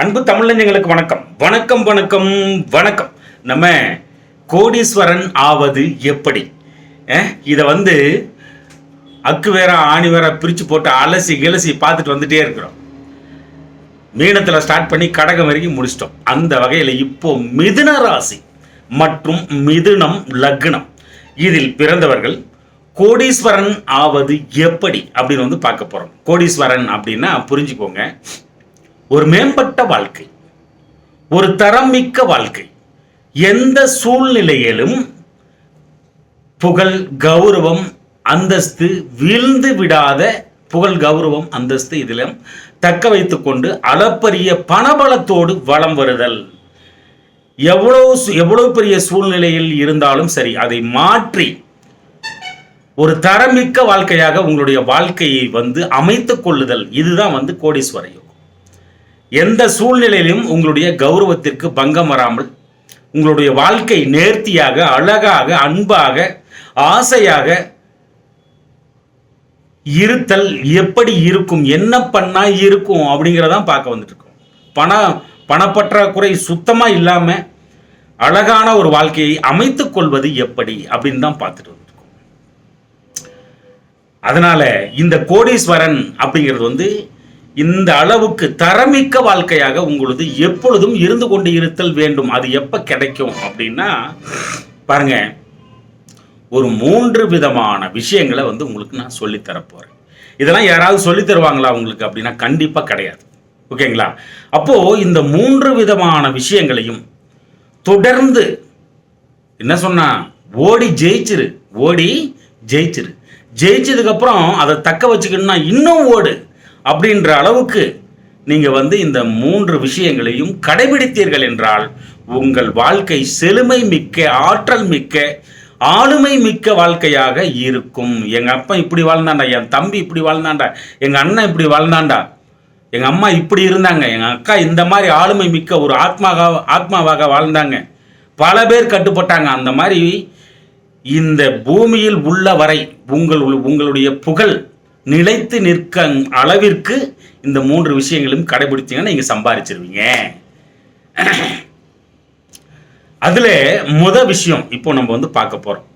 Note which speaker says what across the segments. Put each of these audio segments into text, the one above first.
Speaker 1: அன்பு தமிழஞ்சங்களுக்கு வணக்கம் வணக்கம் வணக்கம் வணக்கம். நம்ம கோடீஸ்வரன் ஆவது எப்படி இதை அக்கு வேற ஆணி வேற பிரித்து போட்டு அலசி கிளசி பார்த்துட்டு வந்துட்டே இருக்கிறோம். மீனத்தில் ஸ்டார்ட் பண்ணி கடகம் வரைக்கும் முடிச்சிட்டோம். அந்த வகையில் இப்போ மிதுன ராசி மற்றும் மிதுனம் லக்னம் இதில் பிறந்தவர்கள் கோடீஸ்வரன் ஆவது எப்படி அப்படின்னு பார்க்க போகிறோம். கோடீஸ்வரன் அப்படின்னா புரிஞ்சுக்கோங்க, ஒரு மேம்பட்ட வாழ்க்கை, ஒரு தரம் மிக்க வாழ்க்கை, எந்த சூழ்நிலையிலும் புகழ் கௌரவம் அந்தஸ்து வீழ்ந்து விடாத புகழ் கௌரவம் அந்தஸ்து இதிலும் தக்க வைத்துக் கொண்டு அளப்பரிய பணபலத்தோடு வளம் வருதல். எவ்வளவு பெரிய சூழ்நிலையில் இருந்தாலும் சரி, அதை மாற்றி ஒரு தரமிக்க வாழ்க்கையாக உங்களுடைய வாழ்க்கையை அமைத்துக் கொள்ளுதல். இதுதான் கோடீஸ்வர யோகம். எந்த சூழ்நிலையிலும் உங்களுடைய கௌரவத்திற்கு பங்கம் வராமல் உங்களுடைய வாழ்க்கை நேர்த்தியாக, அழகாக, அன்பாக, ஆசையாக இருத்தல் எப்படி இருக்கும், என்ன பண்ணா இருக்கும் அப்படிங்கிறதான் பார்க்க வந்துட்டு இருக்கோம். பணப்பற்றாக்குறை சுத்தமாக இல்லாமல் அழகான ஒரு வாழ்க்கையை அமைத்துக் கொள்வது எப்படி அப்படின்னு தான் பார்த்துட்டு வந்துருக்கோம். அதனால இந்த கோடீஸ்வரன் அப்படிங்கிறது இந்த அளவுக்கு தரமிக்க வாழ்க்கையாக உங்களது எப்பொழுதும் இருந்து கொண்டு இருத்தல் வேண்டும். அது எப்ப கிடைக்கும் அப்படின்னா பாருங்க, ஒரு 3 விதமான விஷயங்களை உங்களுக்கு நான் சொல்லி தரப்போறேன். இதெல்லாம் யாராவது சொல்லி தருவாங்களா உங்களுக்கு அப்படின்னா கண்டிப்பா கிடையாது. ஓகேங்களா? அப்போ இந்த 3 விதமான விஷயங்களையும் தொடர்ந்து என்ன சொன்னா, ஓடி ஜெயிச்சிரு, ஜெயிச்சதுக்கு அப்புறம் அதை தக்க வச்சுக்கணும்னா இன்னும் ஓடு அப்படின்ற அளவுக்கு நீங்க இந்த 3 விஷயங்களையும் கடைபிடித்தீர்கள் என்றால் உங்கள் வாழ்க்கை செழுமை மிக்க, ஆற்றல் மிக்க, ஆளுமை மிக்க வாழ்க்கையாக இருக்கும். எங்க அப்பா இப்படி வாழ்ந்தாண்டா, என் தம்பி இப்படி வாழ்ந்தாண்டா, எங்க அண்ணன் இப்படி வாழ்ந்தாண்டா, எங்க அம்மா இப்படி இருந்தாங்க, எங்க அக்கா இந்த மாதிரி ஆளுமை மிக்க ஒரு ஆத்மாவாக வாழ்ந்தாங்க, பல பேர் கட்டுப்பட்டாங்க. அந்த மாதிரி இந்த பூமியில் உள்ள வரை உங்களுடைய புகழ் நிலைத்து நிற்க அளவிற்கு இந்த 3 விஷயங்களும் கடைபிடித்தீங்கன்னா நீங்க சம்பாதிச்சிருவீங்க. அதுல விஷயம் இப்போ நம்ம பார்க்க போறோம்.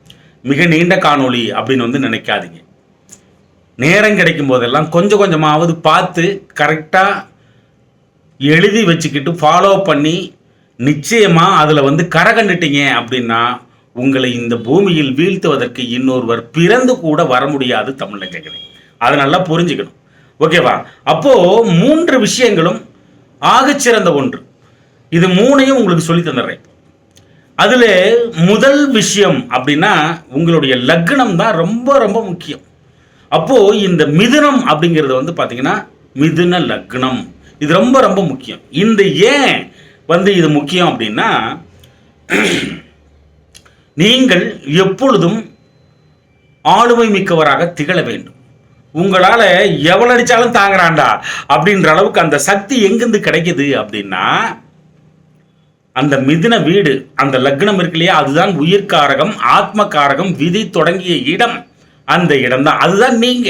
Speaker 1: மிக நீண்ட காணொளி அப்படின்னு நினைக்காதீங்க. நேரம் கிடைக்கும் போதெல்லாம் கொஞ்சம் கொஞ்சமாவது பார்த்து கரெக்டா எழுதி வச்சுக்கிட்டு ஃபாலோ பண்ணி நிச்சயமா அதுல கரை கண்டுட்டீங்க அப்படின்னா உங்களை இந்த பூமியில் வீழ்த்துவதற்கு இன்னொருவர் பிறந்து கூட வர முடியாது. தமிழ் அதை நல்லா புரிஞ்சுக்கணும். ஓகேவா? அப்போ 3 விஷயங்களும் ஆகச்சிறந்த ஒன்று. இது 3ஐயும் உங்களுக்கு சொல்லி தந்துடுறேன். அதுல முதல் விஷயம் அப்படின்னா உங்களுடைய லக்னம் தான் ரொம்ப ரொம்ப முக்கியம். அப்போ இந்த மிதுனம் அப்படிங்கிறது பாத்தீங்கன்னா மிதுன லக்னம் இது ரொம்ப ரொம்ப முக்கியம். இந்த ஏன் இது முக்கியம் அப்படின்னா நீங்கள் எப்பொழுதும் ஆளுமை மிக்கவராக திகழ வேண்டும். உங்களால எவ்வளவு அடிச்சாலும் தாங்குறாண்டா அப்படின்ற அளவுக்கு அந்த சக்தி எங்கிருந்து கிடைக்குது அப்படின்னா அந்த மிதுன வீடு, அந்த லக்னம் இருக்கு இல்லையா, அதுதான் உயிர்காரகம், ஆத்மகாரகம், விதி தொடங்கிய இடம். அந்த இடம் தான், அதுதான் நீங்க.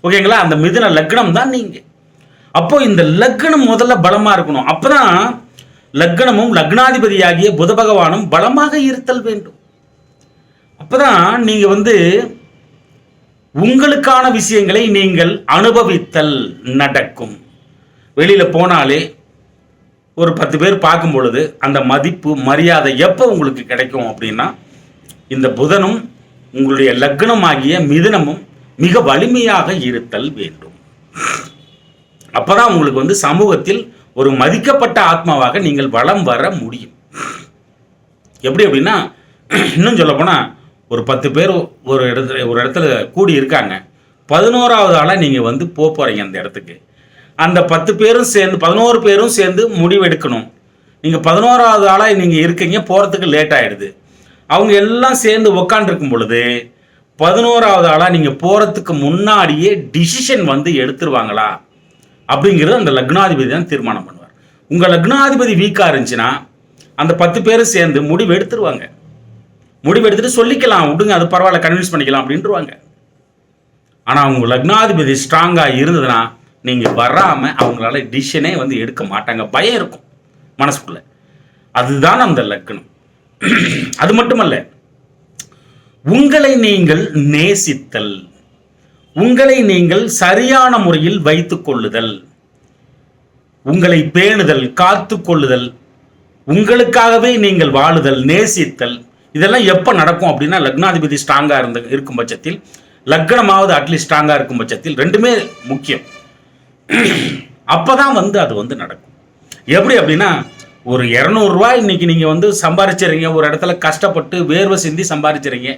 Speaker 1: ஓகேங்களா? அந்த மிதுன லக்னம் தான் நீங்க. அப்போ இந்த லக்னம் முதல்ல பலமா இருக்கணும். அப்பதான் லக்னமும் லக்னாதிபதியாகிய புத பகவானும் பலமாக இருத்தல் வேண்டும். அப்பதான் நீங்க உங்களுக்கான விஷயங்களை நீங்கள் அனுபவித்தல் நடக்கும். வெளியில போனாலே ஒரு 10 பேர் பார்க்கும் பொழுது அந்த மதிப்பு மரியாதை எப்போ உங்களுக்கு கிடைக்கும் அப்படின்னா இந்த புதனும் உங்களுடைய லக்னம் ஆகிய மிதுனமும் மிக வலிமையாக இருத்தல் வேண்டும். அப்பதான் உங்களுக்கு சமூகத்தில் ஒரு மதிக்கப்பட்ட ஆத்மாவாக நீங்கள் வலம் வர முடியும். எப்படி அப்படின்னா, இன்னும் சொல்ல போனா ஒரு 10 பேர் ஒரு இடத்துல கூடி இருக்காங்க. 11வது ஆளா நீங்க போறீங்க அந்த இடத்துக்கு. அந்த 10 பேரும் சேர்ந்து 11 பேரும் சேர்ந்து முடிவெடுக்கணும். நீங்க 11வது ஆளா நீங்க இருக்கீங்க, போறதுக்கு லேட் ஆயிடுது. அவங்க எல்லாம் சேர்ந்து உக்காண்டிருக்கும் பொழுது 11வது ஆளா நீங்க போறதுக்கு முன்னாடியே டிசிஷன் எடுத்துருவாங்களா அப்படிங்கிறது அந்த லக்னாதிபதி தான் தீர்மானம் பண்ணுவார். உங்க லக்னாதிபதி வீக்கா இருந்துச்சுன்னா அந்த 10 பேரும் சேர்ந்து முடிவு எடுத்துருவாங்க. முடிவு எடுத்துட்டு சொல்லிக்கலாம், விடுங்க அது பரவாயில்ல, கன்வின்ஸ் பண்ணிக்கலாம் அப்படின்ட்டுருவாங்க. ஆனால் உங்க லக்னாதிபதி ஸ்ட்ராங்காக இருந்ததுன்னா நீங்கள் வராமல் அவங்களால டிசிஷனே வந்து எடுக்க மாட்டாங்க. பயம் இருக்கும் மனசுக்குள்ள. அதுதான் அந்த லக்னம். அது மட்டுமல்ல, உங்களை நீங்கள் நேசித்தல், உங்களை நீங்கள் சரியான முறையில் வைத்துக் கொள்ளுதல், உங்களை பேணுதல், காத்து கொள்ளுதல், உங்களுக்காகவே நீங்கள் வாழுதல், நேசித்தல், இதெல்லாம் எப்போ நடக்கும் அப்படின்னா லக்னாதிபதி ஸ்ட்ராங்காக இருக்கும் பட்சத்தில், லக்னமாவது அட்லீஸ்ட் ஸ்ட்ராங்காக இருக்கும் பட்சத்தில், ரெண்டுமே முக்கியம். அப்போதான் வந்து அது வந்து நடக்கும். எப்படி அப்படின்னா, ஒரு 200 ரூபாய் இன்னைக்கு நீங்கள் வந்து சம்பாதிச்சிடுறீங்க, ஒரு இடத்துல கஷ்டப்பட்டு வேர்வை சிந்தி சம்பாதிச்சிடுறீங்க,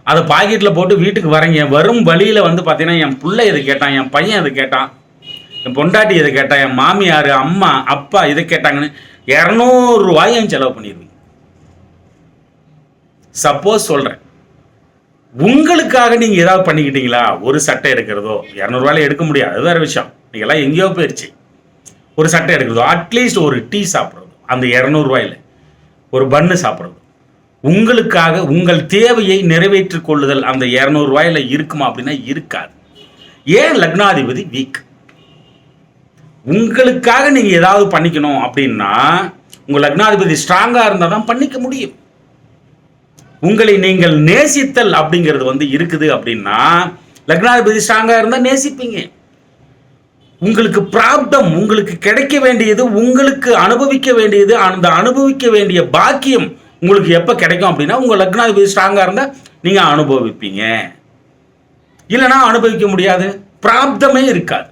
Speaker 1: அதை பாக்கெட்டில் போட்டு வீட்டுக்கு வரீங்க. வரும் வழியில் வந்து பார்த்தீங்கன்னா என் பிள்ளை இதை கேட்டான், என் பையன் இதை கேட்டான், என் பொண்டாட்டி இதை கேட்டான், என் மாமியார் அம்மா அப்பா இதை கேட்டாங்கன்னு 200 ரூபாயும் செலவு பண்ணிடுவீங்க. சப்போஸ் சொல்கிறேன், உங்களுக்காக நீங்கள் ஏதாவது பண்ணிக்கிட்டீங்களா? ஒரு சட்டை எடுக்கிறதோ, 200 ரூபாயில எடுக்க முடியாது, அது வேறு விஷயம், நீங்கள் எல்லாம் எங்கேயோ போயிடுச்சு. ஒரு சட்டை எடுக்கிறதோ, அட்லீஸ்ட் ஒரு டீ சாப்பிட்றதோ, அந்த 200 ரூபாயில் ஒரு பன்னு சாப்பிட்றதோ, உங்களுக்காக உங்கள் தேவையை நிறைவேற்றிக் கொள்ளுதல் அந்த 200 ரூபாயில் இருக்குமா அப்படின்னா இருக்காது. ஏன்? லக்னாதிபதி வீக். உங்களுக்காக நீங்கள் ஏதாவது பண்ணிக்கணும் அப்படின்னா உங்கள் லக்னாதிபதி ஸ்ட்ராங்காக இருந்தால் தான் பண்ணிக்க முடியும். உங்களை நீங்கள் நேசித்தல் அப்படிங்கிறது வந்து இருக்குது அப்படின்னா லக்னாதிபதி ஸ்ட்ராங்காக இருந்தால் நேசிப்பீங்க. உங்களுக்கு பிராப்தம், உங்களுக்கு கிடைக்க வேண்டியது, உங்களுக்கு அனுபவிக்க வேண்டியது, அந்த அனுபவிக்க வேண்டிய பாக்கியம் உங்களுக்கு எப்போ கிடைக்கும் அப்படின்னா உங்கள் லக்னாதிபதி ஸ்ட்ராங்காக இருந்தால் நீங்கள் அனுபவிப்பீங்க. இல்லைனா அனுபவிக்க முடியாது, பிராப்தமே இருக்காது.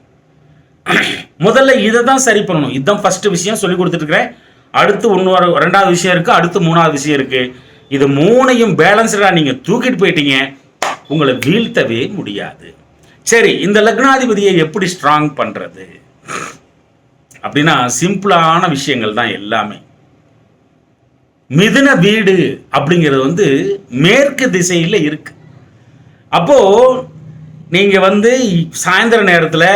Speaker 1: முதல்ல இதை தான் சரி பண்ணணும். இதுதான் ஃபர்ஸ்ட் விஷயம் சொல்லி கொடுத்துட்டு இருக்கிறேன். அடுத்து இன்னொரு 2வது விஷயம் இருக்குது, அடுத்து 3வது விஷயம் இருக்குது. இது 3ஐயும் பேலன்ஸ்டாக நீங்கள் தூக்கிட்டு போயிட்டீங்க, உங்களை வீழ்த்தவே முடியாது. சரி, இந்த லக்னாதிபதியை எப்படி ஸ்ட்ராங் பண்ணுறது அப்படின்னா சிம்பிளான விஷயங்கள் தான் எல்லாமே. மிதுன வீடு அப்படிங்கிறது வந்து மேற்கு திசையில் இருக்கு. அப்போது நீங்கள் வந்து சாயந்தர நேரத்தில்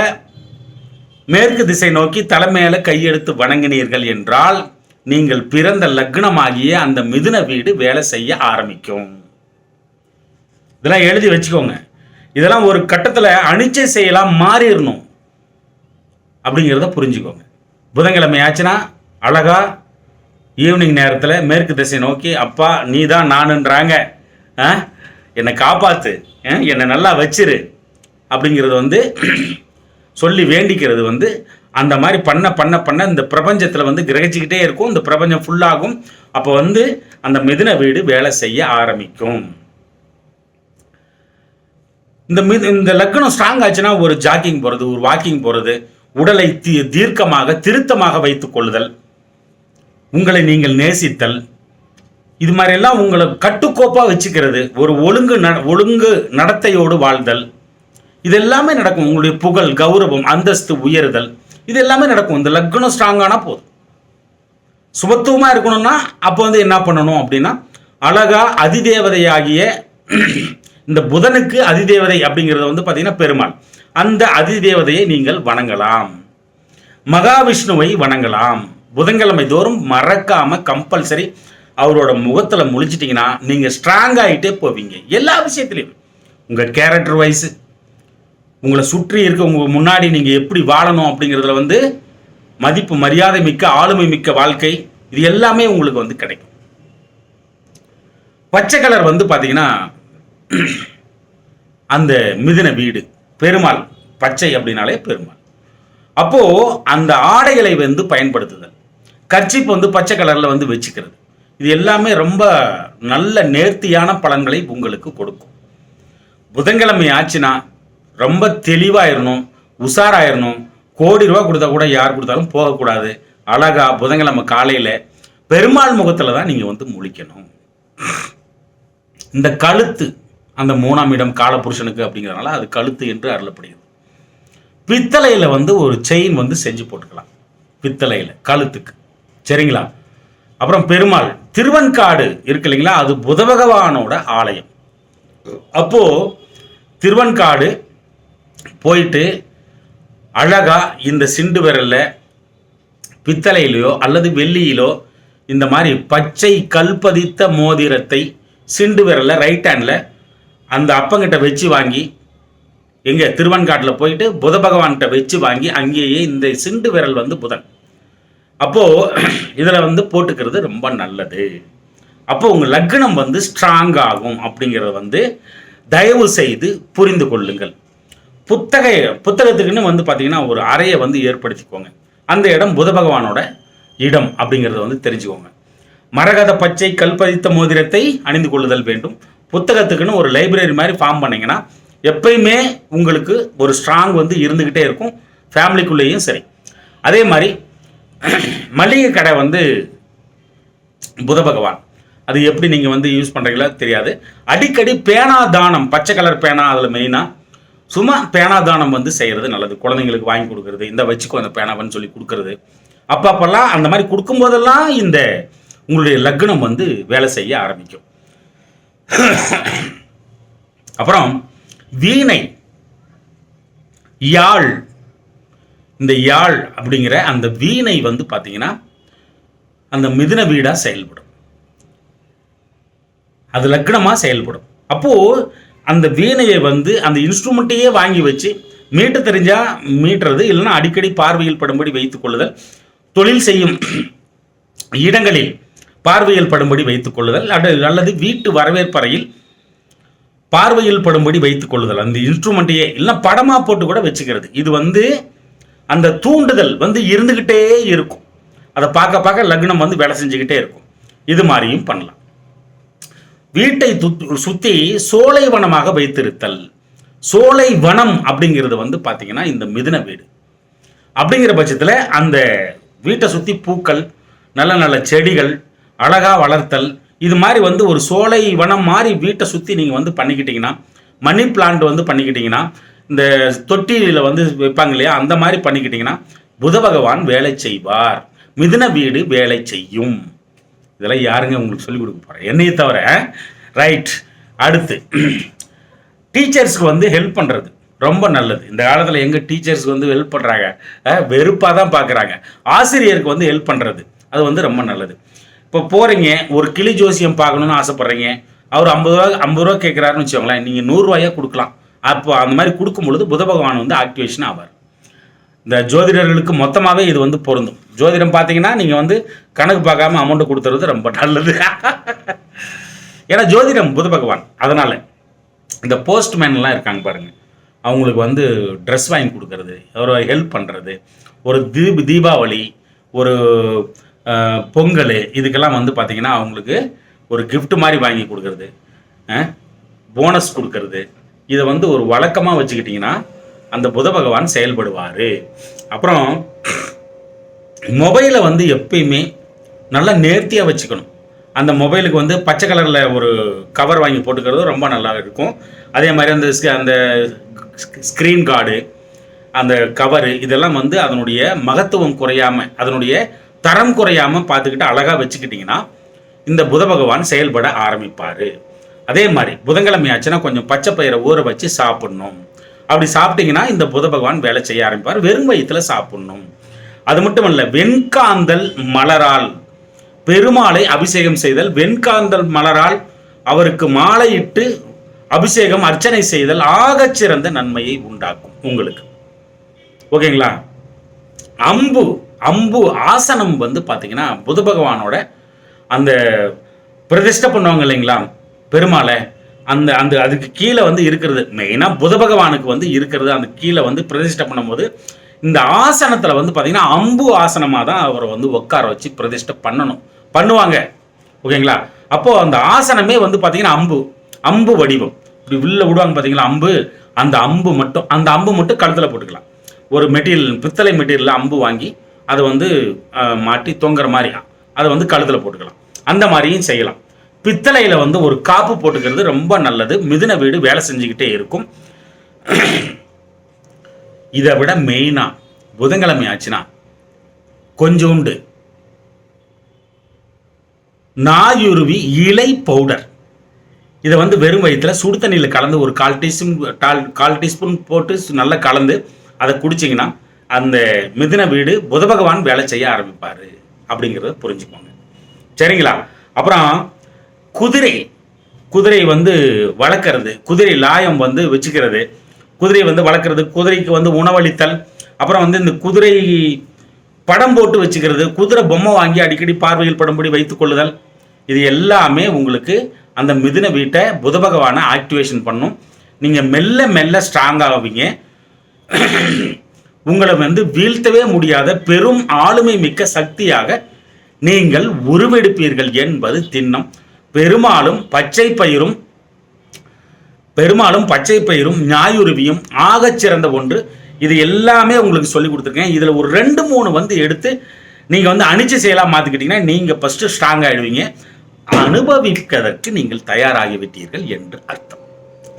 Speaker 1: மேற்கு திசை நோக்கி தலைமையில கையெடுத்து வணங்கினீர்கள் என்றால் நீங்கள் பிறந்த லக்னமாகிய அந்த மிதுன வீடு வேலை செய்ய ஆரம்பிக்கும். இதெல்லாம் எழுதி வச்சுக்கோங்க. இதெல்லாம் ஒரு கட்டத்தில் அனிச்சை செய்யலாம் மாறிடணும் அப்படிங்கிறத புரிஞ்சுக்கோங்க. புதன்கிழமை ஆச்சுன்னா அழகா ஈவினிங் நேரத்தில் மேற்கு திசை நோக்கி அப்பா நீ தான் நானுன்றாங்க, என்னை காப்பாற்று, என்னை நல்லா வச்சிரு அப்படிங்கிறது வந்து சொல்லி வேண்டிக்கிறது வந்து அந்த மாதிரி பண்ண பண்ண பண்ண இந்த பிரபஞ்சத்தில் வந்து கிரகிச்சிக்கிட்டே இருக்கும். இந்த பிரபஞ்சம் ஃபுல்லாகும். அப்போ வந்து அந்த மிதுன வீடு வேலை செய்ய ஆரம்பிக்கும். இந்த லக்னம் ஸ்ட்ராங் ஆச்சுன்னா ஒரு ஜாக்கிங் போகிறது, ஒரு வாக்கிங் போகிறது, உடலை தீர்க்கமாக திருத்தமாக வைத்துக் கொள்ளுதல், உங்களை நீங்கள் நேசித்தல், இது மாதிரி எல்லாம் உங்களை கட்டுக்கோப்பாக வச்சுக்கிறது, ஒரு ஒழுங்கு நடத்தையோடு வாழ்தல், இது எல்லாமே நடக்கும். உங்களுடைய புகழ், கௌரவம், அந்தஸ்து உயருதல், இது எல்லாமே நடக்கும். இந்த லக்னம் ஸ்ட்ராங்கானா போதும். சுபத்துவமாக இருக்கணும்னா அப்போ வந்து என்ன பண்ணணும் அப்படின்னா அழகா அதிதேவதையாகிய இந்த புதனுக்கு அதிதேவதை அப்படிங்கிறத வந்து பார்த்தீங்கன்னா பெருமாள், அந்த அதிதேவதையை நீங்கள் வணங்கலாம். மகாவிஷ்ணுவை வணங்கலாம். புதன்கிழமை தோறும் மறக்காம கம்பல்சரி அவரோட முகத்தில் முழிச்சிட்டிங்கன்னா நீங்கள் ஸ்ட்ராங் ஆகிட்டே போவீங்க. எல்லா விஷயத்துலையும் உங்கள் கேரக்டர் வைஸ், உங்களை சுற்றி இருக்க உங்கள் முன்னாடி நீங்கள் எப்படி வாழணும் அப்படிங்கிறதுல வந்து மதிப்பு மரியாதை மிக்க ஆளுமை மிக்க வாழ்க்கை, இது எல்லாமே உங்களுக்கு வந்து கிடைக்கும். பச்சை கலர் வந்து பார்த்தீங்கன்னா அந்த மிதுன வீடு பெருமாள், பச்சை அப்படின்னாலே பெருமாள். அப்போது அந்த ஆடைகளை வந்து பயன்படுத்துதல், கர்ச்சிப் வந்து பச்சை கலரில் வந்து வச்சுக்கிறது, இது எல்லாமே ரொம்ப நல்ல நேர்த்தியான பலன்களை உங்களுக்கு கொடுக்கும். புதன்கிழமை ஆச்சுன்னா ரொம்ப தெளிவாயிடணும், உஷாராயிடணும். கோடி ரூபா கொடுத்தா கூட யார் கொடுத்தாலும் போகக்கூடாது. அழகா புதன்கிழமை காலையில் பெருமாள் முகத்தில் தான் நீங்கள் வந்து முழிக்கணும். இந்த கழுத்து அந்த 3ஆம் இடம் காலபுருஷனுக்கு அப்படிங்கிறதுனால அது கழுத்து என்று அருளப்படுகிறது. பித்தளையில் வந்து ஒரு செயின் வந்து செஞ்சு போட்டுக்கலாம் பித்தளையில் கழுத்துக்கு, சரிங்களா? அப்புறம் பெருமாள் திருவன்காடு இருக்கு இல்லைங்களா, அது புத பகவானோட ஆலயம். அப்போது திருவன்காடு போயிட்டு அழகா இந்த சிண்டு விரல்ல பித்தளையிலையோ அல்லது வெள்ளியிலோ இந்த மாதிரி பச்சை கல்பதித்த மோதிரத்தை சிண்டு விரல்ல ரைட் ஹேண்டில் அந்த அப்பங்கிட்ட வச்சு வாங்கி எங்கே திருவன்காட்டில் போயிட்டு புத பகவான்கிட்ட வச்சு வாங்கி அங்கேயே இந்த சிண்டு விரல் வந்து புதன். அப்போது இதில் வந்து போட்டுக்கிறது ரொம்ப நல்லது. அப்போது உங்கள் லக்னம் வந்து ஸ்ட்ராங் ஆகும் அப்படிங்கிறத வந்து தயவு செய்து புரிந்து கொள்ளுங்கள். புத்தகத்துக்குன்னு வந்து பார்த்தீங்கன்னா ஒரு அறையை வந்து ஏற்படுத்திக்கோங்க. அந்த இடம் புத பகவானோட இடம் அப்படிங்கிறத வந்து தெரிஞ்சுக்கோங்க. மரகத பச்சை கல்பதித்த மோதிரத்தை அணிந்து கொள்ளுதல் வேண்டும். புத்தகத்துக்குன்னு ஒரு லைப்ரரி மாதிரி ஃபார்ம் பண்ணிங்கன்னா எப்பயுமே உங்களுக்கு ஒரு ஸ்ட்ராங் வந்து இருந்துக்கிட்டே இருக்கும், ஃபேமிலிக்குள்ளேயும் சரி. அதே மாதிரி மளிகை கடை வந்து புத பகவான், அது எப்படி நீங்கள் வந்து யூஸ் பண்ணுறீங்களா தெரியாது. அடிக்கடி பேனா தானம், பச்சை கலர் பேனா, அதில் மெயினாக சும்மா பேனா தானம் வந்து செய்கிறது நல்லது. குழந்தைங்களுக்கு வாங்கி கொடுக்குறது, இந்த வச்சுக்கோ அந்த பேனாவன்னு சொல்லி கொடுக்குறது. அப்பப்பெல்லாம் அந்த மாதிரி கொடுக்கும்போதெல்லாம் இந்த உங்களுடைய லக்னம் வந்து வேலை செய்ய ஆரம்பிக்கும். அப்புறம் வீணை, யாழ், இந்த யாழ் அப்படிங்கிற அந்த வீணை வந்து பார்த்தீங்கன்னா அந்த மிதுன வீடாக செயல்படும், அது லக்னமாக செயல்படும். அப்போது அந்த வீணையை வந்து அந்த இன்ஸ்ட்ருமெண்ட்டையே வாங்கி வச்சு மீட்ட தெரிஞ்சால் மீட்டுறது, இல்லைன்னா அடிக்கடி பார்வையில் படும்படி வைத்துக் கொள்ளுதல், தொழில் செய்யும் இடங்களில் பார்வையில் படும்படி வைத்துக் கொள்ளுதல், அல்லது வீட்டு வரவேற்பறையில் பார்வையில் படும்படி வைத்துக் கொள்ளுதல். அந்த இன்ஸ்ட்ருமெண்ட்டையே இல்லை படமாக போட்டு கூட வச்சுக்கிறது. இது வந்து அந்த தூண்டுதல் வந்து இருந்துக்கிட்டே இருக்கும். அதை பார்க்க பார்க்க லக்னம் வந்து வேலை செஞ்சுக்கிட்டே இருக்கும். இது மாதிரியும் பண்ணலாம். வீட்டை சுற்றி சோலை வனமாக வைத்திருத்தல். சோலை வனம் அப்படிங்கிறது வந்து பார்த்தீங்கன்னா இந்த மிதுன வீடு அப்படிங்கிற பட்சத்தில் அந்த வீட்டை சுற்றி பூக்கள், நல்ல நல்ல செடிகள் அழகாக வளர்த்தல், இது மாதிரி வந்து ஒரு சோலை வனம் மாதிரி வீட்டை சுற்றி நீங்கள் வந்து பண்ணிக்கிட்டீங்கன்னா, மணி பிளான்ட் வந்து பண்ணிக்கிட்டீங்கன்னா, இந்த தொட்டியில் வந்து வைப்பாங்க இல்லையா, அந்த மாதிரி பண்ணிக்கிட்டீங்கன்னா புத பகவான் வேலை செய்வார், மிதுன வீடு வேலை செய்யும். இதெல்லாம் யாருங்க உங்களுக்கு சொல்லிக் கொடுக்க போகிறேன், என்னையை தவிர. ரைட். அடுத்து டீச்சர்ஸ்க்கு வந்து ஹெல்ப் பண்ணுறது ரொம்ப நல்லது. இந்த காலத்தில் எங்கள் டீச்சர்ஸ்க்கு வந்து ஹெல்ப் பண்ணுறாங்க, வெறுப்பாக தான் பார்க்குறாங்க. ஆசிரியருக்கு வந்து ஹெல்ப் பண்ணுறது அது வந்து ரொம்ப நல்லது. இப்போ போகிறீங்க, ஒரு கிளி ஜோசியம் பார்க்கணுன்னு ஆசைப்பட்றீங்க, அவர் 50 ரூபா கேட்குறாருன்னு வச்சுக்கோங்களேன், நீங்கள் 100 ரூபாயா கொடுக்கலாம். அப்போ அந்த மாதிரி கொடுக்கும் பொழுது புத பகவான் வந்து ஆக்டிவேஷன் ஆவார். இந்த ஜோதிடர்களுக்கு மொத்தமாகவே இது வந்து பொருந்தும். ஜோதிடம் பார்த்தீங்கன்னா நீங்கள் வந்து கணக்கு பார்க்காம அமௌண்ட்டு கொடுத்துறது ரொம்ப நல்லது. ஏன்னா ஜோதிடம் புத பகவான். அதனால் இந்த போஸ்ட்மேன்லாம் இருக்காங்க பாருங்கள், அவங்களுக்கு வந்து ட்ரெஸ் வாங்கி கொடுக்கறது, ஒரு ஹெல்ப் பண்ணுறது, ஒரு தீபாவளி, ஒரு பொங்கல், இதுக்கெல்லாம் வந்து பார்த்திங்கன்னா அவங்களுக்கு ஒரு கிஃப்ட் மாதிரி வாங்கி கொடுக்கறது, போனஸ் கொடுக்கறது, இதை வந்து ஒரு வழக்கமாக வச்சுக்கிட்டிங்கன்னா அந்த புத பகவான் செயல்படுவார். அப்புறம் மொபைலை வந்து எப்பயுமே நல்லா நேர்த்தியாக வச்சுக்கணும். அந்த மொபைலுக்கு வந்து பச்சை கலரில் ஒரு கவர் வாங்கி போட்டுக்கிறது ரொம்ப நல்லா இருக்கும். அதே மாதிரி அந்த ஸ்க்ரீன் கார்டு, அந்த கவரு, இதெல்லாம் வந்து அதனுடைய மகத்துவம் குறையாமல், அதனுடைய தரம் குறையாமல் பார்த்துக்கிட்டு அழகாக வச்சுக்கிட்டிங்கன்னா இந்த புத பகவான் செயல்பட ஆரம்பிப்பார். அதே மாதிரி புதன்கிழமை ஆச்சுன்னா கொஞ்சம் பச்சை பயிரை ஊற வச்சு சாப்பிட்ணும். அப்படி சாப்பிட்டீங்கன்னா இந்த புத பகவான் வேலை செய்ய ஆரம்பிப்பார். வெறும் வயிற்றில் சாப்பிட்ணும். அது மட்டும் இல்லை, வெண்காந்தல் மலரால் பெருமாளை அபிஷேகம் செய்தல், வெண்காந்தல் மலரால் அவருக்கு மாலையிட்டு அபிஷேகம் அர்ச்சனை செய்தல் ஆகச்சிறந்த நன்மையை உண்டாக்கும் உங்களுக்கு. ஓகேங்களா? அம்பு ஆசனம் வந்து பார்த்தீங்கன்னா புத பகவானோட அந்த பிரதிஷ்டை பண்ணுவாங்க இல்லைங்களா பெருமாளை, அந்த அதுக்கு கீழே வந்து இருக்கிறது மெயினாக புத பகவானுக்கு வந்து இருக்கிறது. அந்த கீழே வந்து பிரதிஷ்டை பண்ணும்போது இந்த ஆசனத்தில் வந்து பார்த்தீங்கன்னா அம்பு ஆசனமாக தான் அவரை வந்து உட்கார வச்சு பிரதிஷ்டை பண்ணுவாங்க. ஓகேங்களா? அப்போது அந்த ஆசனமே வந்து பார்த்தீங்கன்னா அம்பு வடிவம் இப்படி உள்ள விடுவாங்க பார்த்தீங்களா அம்பு. அந்த அம்பு மட்டும் கழுத்தில் போட்டுக்கலாம். ஒரு மெட்டீரியல், பித்தளை மெட்டீரியலில் அம்பு வாங்கி அதை வந்து மாட்டி தொங்குற மாதிரி அதை வந்து கழுத்தில் போட்டுக்கலாம். அந்த மாதிரியும் செய்யலாம். பித்தளையில் வந்து ஒரு காப்பு போட்டுக்கிறது ரொம்ப நல்லது. மிதுன வீடு வேலை செஞ்சுக்கிட்டே இருக்கும். இதை விட மெயினாக புதன்கிழமை ஆச்சுன்னா கொஞ்சோண்டு நாயுருவி இலை பவுடர், இதை வந்து வெறும் வயிற்றில் சுடு தண்ணியில் கலந்து ஒரு 1/4 டீஸ்பூன் போட்டு நல்லா கலந்து அதை குடிச்சிங்கன்னா அந்த மிதுன வீடு புத பகவான் வேலை செய்ய ஆரம்பிப்பார் அப்படிங்கிறத புரிஞ்சுக்கோங்க. சரிங்களா? அப்புறம் குதிரை வந்து வளர்க்குறது, குதிரை லாயம் வந்து வச்சுக்கிறது, குதிரையை வந்து வளர்க்குறது, குதிரைக்கு வந்து உணவளித்தல், அப்புறம் வந்து இந்த குதிரை படம் போட்டு வச்சுக்கிறது, குதிரை பொம்மை வாங்கி அடிக்கடி பார்வையில் படும்படி வைத்துக் கொள்ளுதல், இது எல்லாமே உங்களுக்கு அந்த மிதுன வீட்டை புத பகவானை ஆக்டிவேஷன் பண்ணும். நீங்கள் மெல்ல மெல்ல ஸ்ட்ராங் ஆவீங்க. உங்களை வந்து வீழ்த்தவே முடியாத பெரும் ஆளுமை மிக்க சக்தியாக நீங்கள் உருவெடுப்பீர்கள் என்பது திண்ணம். பெரும்பாலும் பச்சை பயிரும் ஞாயுருவியும் ஆகச்சிறந்த ஒன்று. இது எல்லாமே உங்களுக்கு சொல்லி கொடுத்துருக்கேன். இதில் ஒரு 2-3 வந்து எடுத்து நீங்கள் வந்து அணிச்சு செயலாக மாற்றிக்கிட்டீங்கன்னா நீங்கள் ஃபஸ்ட்டு ஸ்ட்ராங் ஆகிடுவீங்க. அனுபவிப்பதற்கு நீங்கள் தயாராகிவிட்டீர்கள் என்று அர்த்தம்.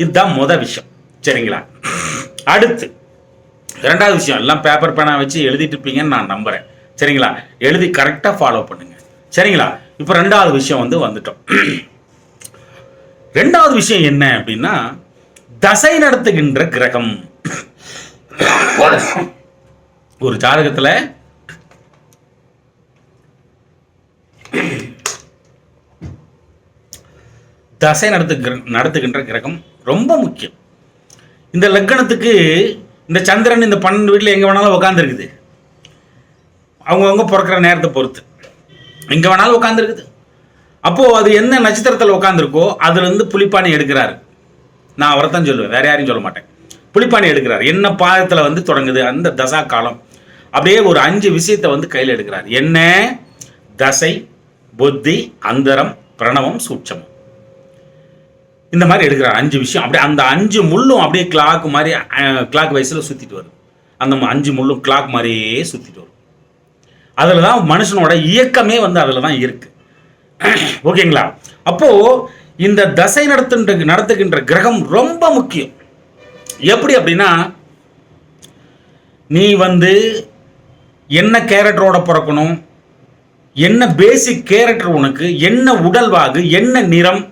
Speaker 1: இதுதான் விஷயம். சரிங்களா? அடுத்து 2வது விஷயம், எல்லாம் பேப்பர் பேனா வச்சு எழுதிட்டு இருப்பீங்கன்னு நான் நம்புகிறேன். சரிங்களா? எழுதி கரெக்டாக ஃபாலோ பண்ணுங்க. சரிங்களா? இப்போ 2வது விஷயம் வந்துட்டோம். 2வது விஷயம் என்ன அப்படின்னா, தசை நடத்துகின்ற கிரகம். ஒரு ஜாதகத்தில் தசை நடத்துகின்ற கிரகம் ரொம்ப முக்கியம். இந்த லக்னத்துக்கு இந்த சந்திரன் இந்த 12 வீட்டில் எங்கே வேணாலும் உட்காந்துருக்குது. அவங்கவுங்க பிறக்கிற நேரத்தை பொறுத்து எங்கே வேணாலும் உட்காந்துருக்குது. அப்போது அது என்ன நட்சத்திரத்தில் உட்காந்துருக்கோ அதுலேருந்து புலிப்பாணி எடுக்கிறாரு. நான் அவரை தான் சொல்லுவேன், வேறு யாரையும் சொல்ல மாட்டேன். புலிப்பாணி எடுக்கிறார். என்ன பாதத்தில் வந்து தொடங்குது அந்த தசா காலம், அப்படியே ஒரு 5 விஷயத்தை வந்து கையில் எடுக்கிறார். என்ன? தசை, புத்தி, அந்தரம், பிரணவம், சூட்சமம். இந்த மாதிரி எடுக்கிறார் 5 விஷயம். அப்படியே அந்த 5 முள்ளும் அப்படியே கிளாக் மாதிரி கிளாக் வைஸில் சுற்றிட்டு வரும். அந்த 5 முள்ளும் கிளாக் மாதிரியே சுற்றிட்டு வரும். அதில் தான் மனுஷனோட இயக்கமே வந்து அதில் தான் இருக்கு. ஓகேங்களா? அப்போது இந்த தசை நடத்துகின்ற கிரகம் ரொம்ப முக்கியம். எப்படி அப்படின்னா, நீ வந்து என்ன கேரக்டரோட பிறக்கணும், என்ன பேசிக் கேரக்டர், உனக்கு என்ன உடல்வாகு, என்ன நிறம்,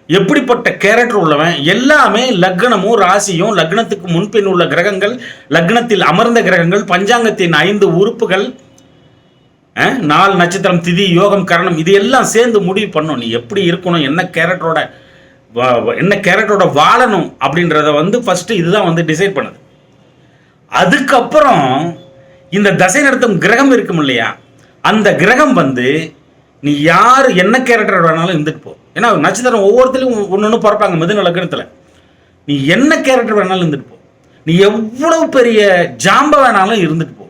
Speaker 1: எப்படிப்பட்ட கேரக்டர் உள்ளவன், எல்லாமே லக்னமும் ராசியும், லக்னத்துக்கு முன்பின் உள்ள கிரகங்கள், லக்னத்தில் அமர்ந்த கிரகங்கள், பஞ்சாங்கத்தின் 5 உறுப்புகள், 4 நட்சத்திரம், திதி, யோகம், கரணம், இது எல்லாம் சேர்ந்து முடிவு பண்ணும். நீ எப்படி இருக்கணும், என்ன கேரக்டரோட வாழணும் அப்படின்றத வந்து ஃபர்ஸ்ட் இதுதான் வந்து டிசைட் பண்ணுது. அதுக்கப்புறம் இந்த தசை நடத்தும் கிரகம் இருக்கும் இல்லையா, அந்த கிரகம் வந்து நீ யார் என்ன கேரக்டர் வேணாலும் இருந்துட்டு போ. ஏன்னா நட்சத்திரம் ஒவ்வொருத்தரையும் ஒன்று பிறப்பாங்க மிதுன லக்னத்தில். நீ என்ன கேரக்டர் வேணாலும் இருந்துட்டு போ. நீ எவ்வளவு பெரிய ஜாம்ப வேணாலும் இருந்துட்டு போ.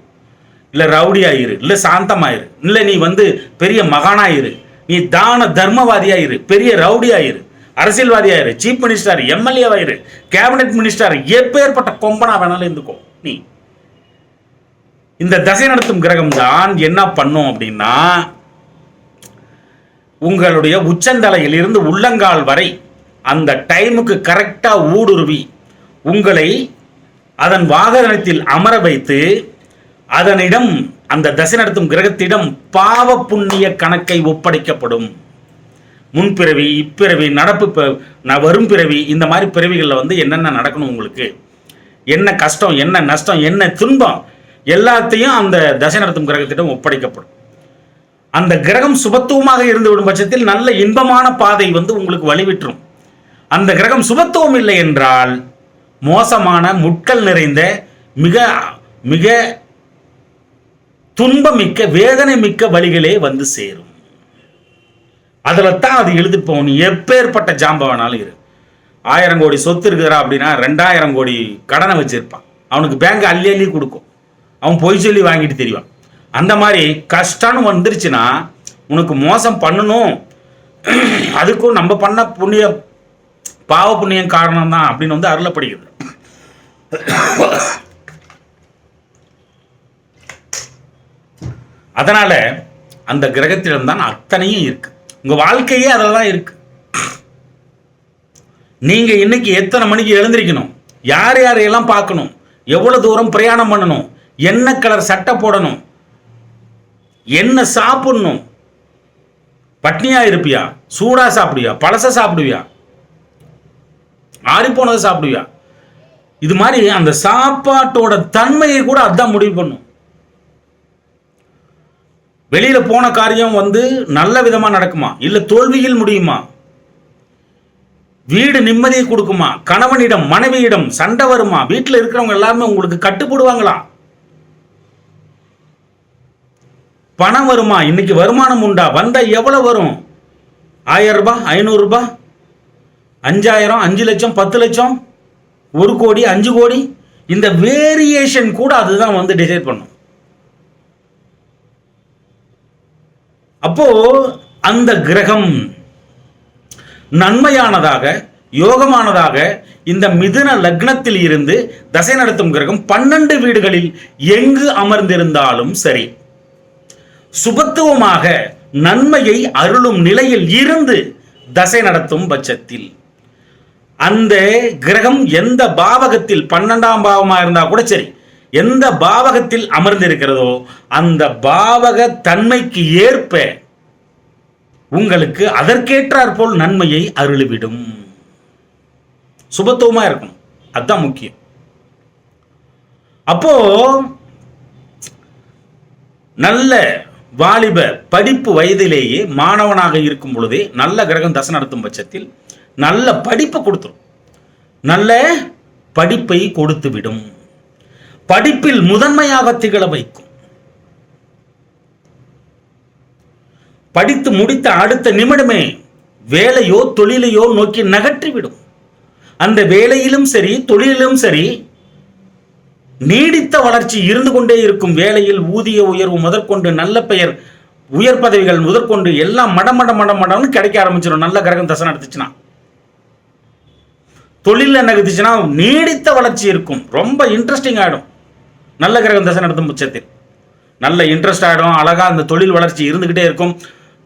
Speaker 1: இல்லை ரவுடியாயிரு, இல்லை சாந்தமாயிரு, இல்லை நீ வந்து பெரிய மகானாயிரு, நீ தான தர்மவாதியாயிரு, பெரிய ரவுடியாயிரு, அரசியல்வாதியாயிரு, சீஃப் மினிஸ்டர், எம்எல்ஏவாயிரு, கேபினெட் மினிஸ்டர், எப்பேற்பட்ட கொம்பனா வேணாலும் இருந்துக்கோ. நீ இந்த தசை நடத்தும் கிரகம் தான் என்ன பண்ணும் அப்படின்னா, உங்களுடைய உச்சந்தலையில் இருந்து உள்ளங்கால் வரை அந்த டைமுக்கு கரெக்டா ஊடுருவி உங்களை அதன் வாகனத்தில் அமர வைத்து அதனிடம், அந்த தசை நடத்தும் கிரகத்திடம் பாவ புண்ணிய கணக்கை ஒப்படைக்கப்படும். முன்பிறவி, இப்பிறவி, வரும் பிறவி, இந்த மாதிரி பிறவிகளில் வந்து என்னென்ன நடக்கணும், உங்களுக்கு என்ன கஷ்டம், என்ன நஷ்டம், என்ன துன்பம், எல்லாத்தையும் அந்த தசை நடத்தும் கிரகத்திடம் ஒப்படைக்கப்படும். அந்த கிரகம் சுபத்துவமாக இருந்து விடும் பட்சத்தில் நல்ல இன்பமான பாதை வந்து உங்களுக்கு வழிவிட்டுரும். அந்த கிரகம் சுபத்துவம் இல்லை என்றால் மோசமான முட்கள் நிறைந்த மிக மிக துன்பமிக்க வேதனை மிக்க வழிகளே வந்து சேரும். அதில் தான் அது எழுதிப்போம். நீ எப்பேற்பட்ட ஜாம்ப வேணாலும் இரு. 1000 கோடி சொத்து இருக்குறா அப்படின்னா 2000 கோடி கடனை வச்சிருப்பான். அவனுக்கு பேங்க் அள்ளி அள்ளி கொடுக்கும். அவன் பொய் சொல்லி வாங்கிட்டு தெரிவான். அந்த மாதிரி கஷ்டம்னு வந்துருச்சுன்னா உனக்கு மோசம் பண்ணணும், அதுக்கும் நம்ம பண்ண பாவ புண்ணியம் காரணம் தான் அப்படின்னு வந்து அருளப்படுகிறது. அதனால அந்த கிரகத்திடம் தான் அத்தனையும் இருக்கு. உங்க வாழ்க்கையே அதில் தான் இருக்கு. நீங்க இன்னைக்கு எத்தனை மணிக்கு எழுந்திருக்கணும், யார் யாரையெல்லாம் பார்க்கணும், எவ்வளவு தூரம் பிரயாணம் பண்ணணும், என்ன கலர் சட்டை போடணும், என்ன சாப்பிடணும், பட்னியா இருப்பியா, சூடா சாப்பிடுவியா, பழச சாப்பிடுவியா, ஆறி போனதை சாப்பிடுவியா, இது மாதிரி அந்த சாப்பாட்டோட தன்மையை கூட அதான் முடிவு பண்ணும். வெளியில போன காரியம் வந்து நல்ல விதமா நடக்குமா, இல்ல தோல்வியில் முடியுமா, வீடு நிம்மதியை கொடுக்குமா, கணவனிடம் மனைவியிடம் சண்டை வருமா, வீட்டில் இருக்கிறவங்க எல்லாருமே உங்களுக்கு கட்டுப்படுவாங்களா, பணம் வருமா, இன்னைக்கு வருமானம் உண்டா, வந்தா எவ்வளவு வரும், 1000 ரூபாய், 500 ரூபாய், 5000, 5 லட்சம், 10 லட்சம், 1 கோடி, 5 கோடி, இந்த வேரியேஷன் கூட அதுதான் வந்து டிசைட் பண்ணும். அப்போ அந்த கிரகம் நன்மையானதாக யோகமானதாக இந்த மிதுன லக்னத்தில் இருந்து தசை நடத்தும் கிரகம் 12 வீடுகளில் எங்கு அமர்ந்திருந்தாலும் சரி, சுபத்துவமாக நன்மையை அருளும் நிலையில் இருந்து தசை நடத்தும் பட்சத்தில் அந்த கிரகம் எந்த பாவகத்தில் 12ஆம் பாவமா இருந்தா கூட சரி, எந்த பாவகத்தில் அமர்ந்திருக்கிறதோ அந்த பாவக தன்மைக்கு ஏற்ப உங்களுக்கு அதற்கேற்றாற் போல் நன்மையை அருளிவிடும். சுபத்துவமா இருக்கும், அதுதான் முக்கியம். அப்போ நல்ல வாலிப படிப்பு வயதிலேயே மாணவனாக இருக்கும் பொழுதே நல்ல கிரகம் தசை நடத்தும் பட்சத்தில் நல்ல படிப்பை கொடுத்துரும், நல்ல படிப்பை கொடுத்து விடும், படிப்பில் முதன்மையாக திகழ வைக்கும். படித்து முடித்த அடுத்த நிமிடமே வேலையோ தொழிலையோ நோக்கி நகற்றிவிடும். அந்த வேலையிலும் சரி தொழிலிலும் சரி நீடித்த வளர்ச்சி இருந்து கொண்டே இருக்கும். வேலையில் ஊதிய உயர்வு முதற்கொண்டு நல்ல பெயர் உயர் பதவிகள் முதற்கொண்டு எல்லாம் மடமடம்னு கிடைக்க ஆரம்பிச்சிடும். நல்ல கிரகம் தசை நடத்துச்சுன்னா, தொழில நகர்த்துச்சுன்னா நீடித்த வளர்ச்சி இருக்கும், ரொம்ப இன்ட்ரெஸ்டிங் ஆகிடும். நல்ல கிரகம் தசை நடத்தும் பட்சத்தில் நல்ல இன்ட்ரெஸ்ட் ஆகிடும், அழகா அந்த தொழில் வளர்ச்சி இருந்துகிட்டே இருக்கும்,